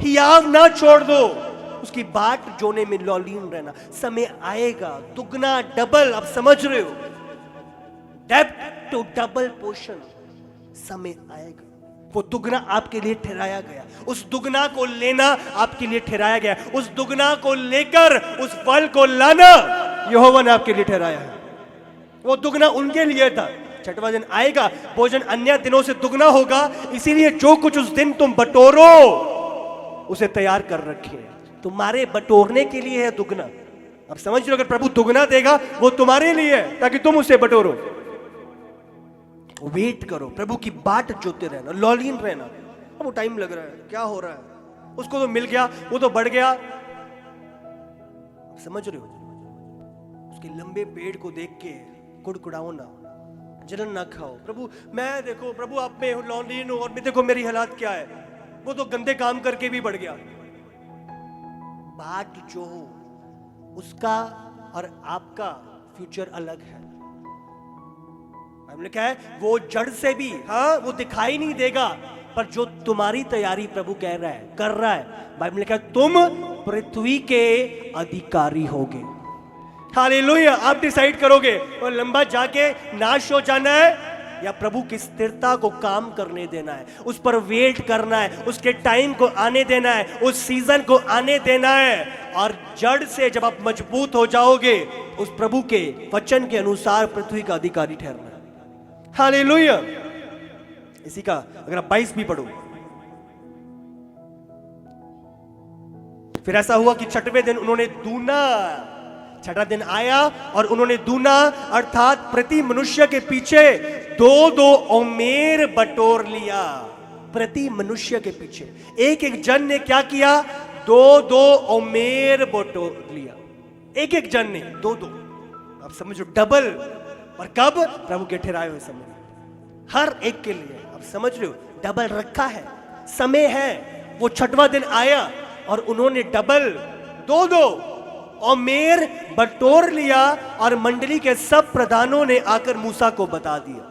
हियाव ना छोड़ दो, उसकी बाट जोने में लौलीन रहना। समय आएगा दुगना, डबल, आप समझ रहे हो, डेप्थ टू डबल पोर्शन, समय आएगा। वो दुगना आपके लिए ठहराया गया, उस दुगना को लेना आपके लिए ठहराया गया, उस दुगना को लेकर उस फल को लाना यहोवा ने आपके लिए ठहराया है। वो दुगना उनके लिए था। छठवां दिन आएगा, भोजन अन्य दिनों से दुगना होगा, इसीलिए जो कुछ उस दिन तुम बटोरो उसे तैयार कर रखिए। तुम्हारे बटोरने के लिए है दुगना। अब समझ लो, अगर प्रभु दुगना देगा वो तुम्हारे लिए है, ताकि तुम उसे बटोरो। वेट करो, प्रभु की बाट जोते रहना, लौलीन रहना। अब वो टाइम लग रहा है, क्या हो रहा है, उसको तो मिल गया, वो तो बढ़ गया, समझ रहे हो। उसके लंबे पेड़ को देख के कुड़कुड़ाओ ना, जलन ना खाओ। प्रभु मैं देखो, प्रभु आप में लौलीन हूं और मैं देखो मेरी हालात क्या है, वो तो गंदे काम करके भी बढ़ गया। बाट जो हो उसका और आपका फ्यूचर अलग है। हमने कहा है वो जड़ से भी, हाँ, वो दिखाई नहीं देगा, पर जो तुम्हारी तैयारी प्रभु कह रहा है, कर रहा है। बाइबल ने कहा तुम पृथ्वी के अधिकारी होगे। हालेलुया। आप डिसाइड करोगे और लंबा जाके नाश हो जाना है या प्रभु की स्थिरता को काम करने देना है, उस पर वेट करना है, उसके टाइम को आने देना है, उस सीजन को आने देना है। और जड़ से जब आप मजबूत हो जाओगे, उस प्रभु के वचन के अनुसार पृथ्वी का अधिकारी ठहरना है। हालेलुया। इसी का अगर आप 22 भी पढ़ो, फिर ऐसा हुआ कि छठवें दिन उन्होंने दूना, छठा दिन आया और उन्होंने दूना अर्थात प्रति मनुष्य के पीछे 2-2 ओमेर बटोर लिया। प्रति मनुष्य के पीछे एक एक जन ने क्या किया? 2-2 ओमेर बटोर लिया। एक एक जन ने 2-2, आप समझो, डबल। और कब? प्रभु के ठहराए हुए समय, हर एक के लिए। आप समझ रहे हो, डबल रखा है, समय है। वो छठवां दिन आया और उन्होंने डबल 2-2 ओमेर बटोर लिया और मंडली के सब प्रधानों ने आकर मूसा को बता दिया।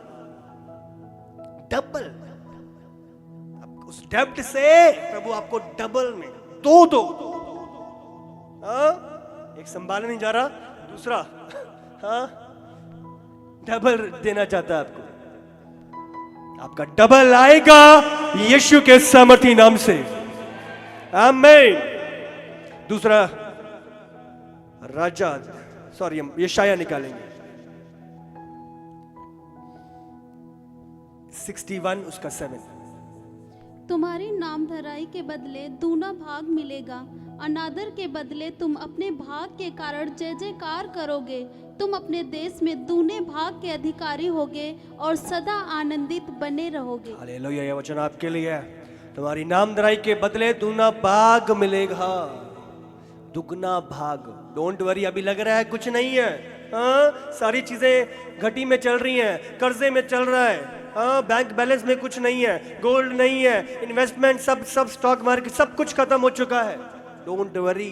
डबल, उस डेप्थ से प्रभु आपको डबल में 2-2, एक संभाला नहीं जा रहा, दूसरा हाँ डबल देना चाहता है आपको। आपका डबल आएगा यीशु के सामर्थी नाम से, आमीन। दूसरा राजा, सॉरी, हम यशाया निकालेंगे 61 उसका 7। तुम्हारी नामधराई के बदले दूना भाग मिलेगा। अनादर के बदले तुम अपने भाग के कारण जय जयकार करोगे। तुम अपने देश में दूने भाग के अधिकारी होगे और सदा आनंदित बने रहोगे। हालेलुया, यह वचन आपके लिए है। तुम्हारी नामधराई के बदले दूना भाग मिलेगा। दुगना भाग। डोंट वरी, अभी लग रहा है कुछ नहीं है। हाँ, सारी चीजें घटी में चल रही हैं, कर्जे में चल रहा है। हाँ, बैंक बैलेंस में कुछ नहीं है, गोल्ड नहीं है, इन्वेस्टमेंट सब स्टॉक मार्केट सब कुछ खत्म हो चुका है। Don't worry.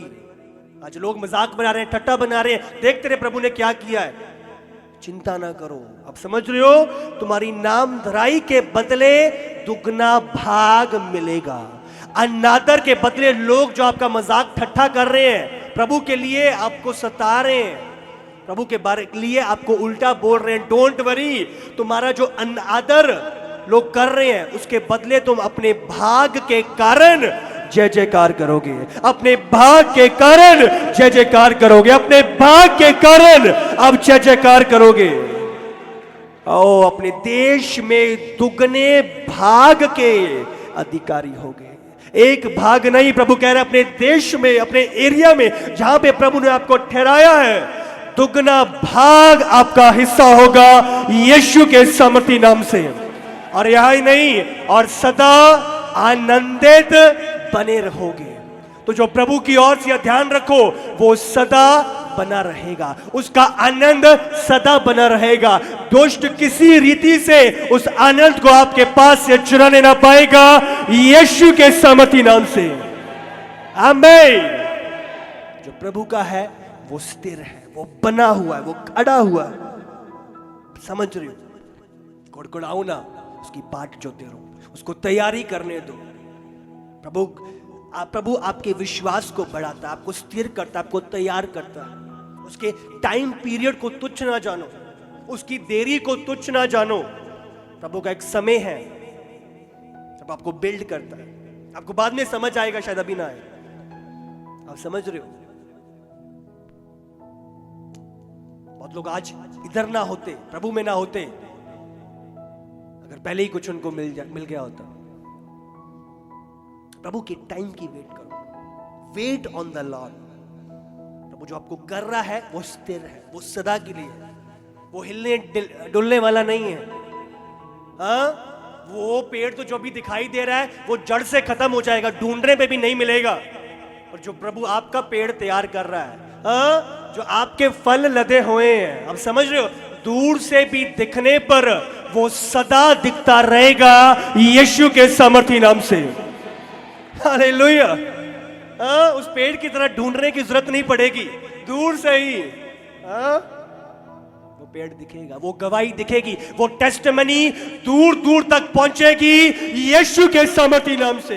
आज लोग मजाक बना रहे हैं, ठट्टा बना रहे हैं, देख तेरे प्रभु ने क्या किया है। चिंता ना करो। अब समझ रहे हो, तुम्हारी नामधराई के बदले दुगना भाग मिलेगा। अनादर के बदले लोग जो आपका मजाक ठट्ठा कर रहे हैं, प्रभु के लिए आपको सता रहे हैं, प्रभु के बारे लिए आपको उल्टा बोल रहे हैं, डोंट वरी। तुम्हारा जो अनादर लोग कर रहे हैं उसके बदले तुम अपने भाग के कारण जय जयकार करोगे। अपने भाग के कारण जय जयकार करोगे। अपने भाग के कारण अब जय जयकार करोगे। आओ, अपने देश में दुगने भाग के अधिकारी होगे। एक भाग नहीं, प्रभु कह रहे हैं अपने देश में, अपने एरिया में जहां पे प्रभु ने आपको ठहराया है, दुगना भाग आपका हिस्सा होगा यीशु के सामर्थी नाम से। और यहां ही नहीं, और सदा आनंदित बने रहोगे। तो जो प्रभु की ओर से ध्यान रखो वो सदा बना रहेगा, उसका आनंद सदा बना रहेगा। दुष्ट किसी रीति से उस आनंद को आपके पास से चुराने ना पाएगा यीशु के सामर्थी नाम से। आमीन। जो प्रभु का है वो स्थिर है, वो बना हुआ है, वो खड़ा हुआ है। समझ रही हो? गुड़गुड़ाओ ना, उसकी बाट जोते रहो, उसको तैयारी करने दो। प्रभु आपके विश्वास को बढ़ाता है, आपको स्थिर करता है, आपको तैयार करता है। उसके टाइम पीरियड को तुच्छ ना जानो, उसकी देरी को तुच्छ ना जानो। प्रभु का एक समय है जब आपको बिल्ड करता है। आपको बाद में समझ आएगा, शायद अभी ना आए। आप समझ रहे हो? बहुत लोग आज इधर ना होते, प्रभु में ना होते, अगर पहले ही कुछ उनको मिल गया होता। प्रभु के टाइम की वेट करो। Wait on the Lord. प्रभु जो आपको कर रहा है वो स्थिर है, वो सदा के लिए है, वो हिलने डुलने वाला नहीं है। हाँ, वो पेड़ तो जो भी दिखाई दे रहा है वो जड़ से खत्म हो जाएगा, ढूंढने पे भी नहीं मिलेगा। और जो प्रभु आपका पेड़ तैयार कर रहा है, हाँ, जो आपके फल लदे हुए हैं, आप समझ रहे हो, दूर से भी दिखने पर वो सदा दिखता रहेगा यीशु के सामर्थी नाम से। हालेलुया। उस पेड़ की तरह ढूंढने की जरूरत नहीं पड़ेगी, दूर से ही वो पेड़ दिखेगा, वो गवाही दिखेगी, वो टेस्टिमनी दूर दूर तक पहुंचेगी यीशु के सामर्थी नाम से।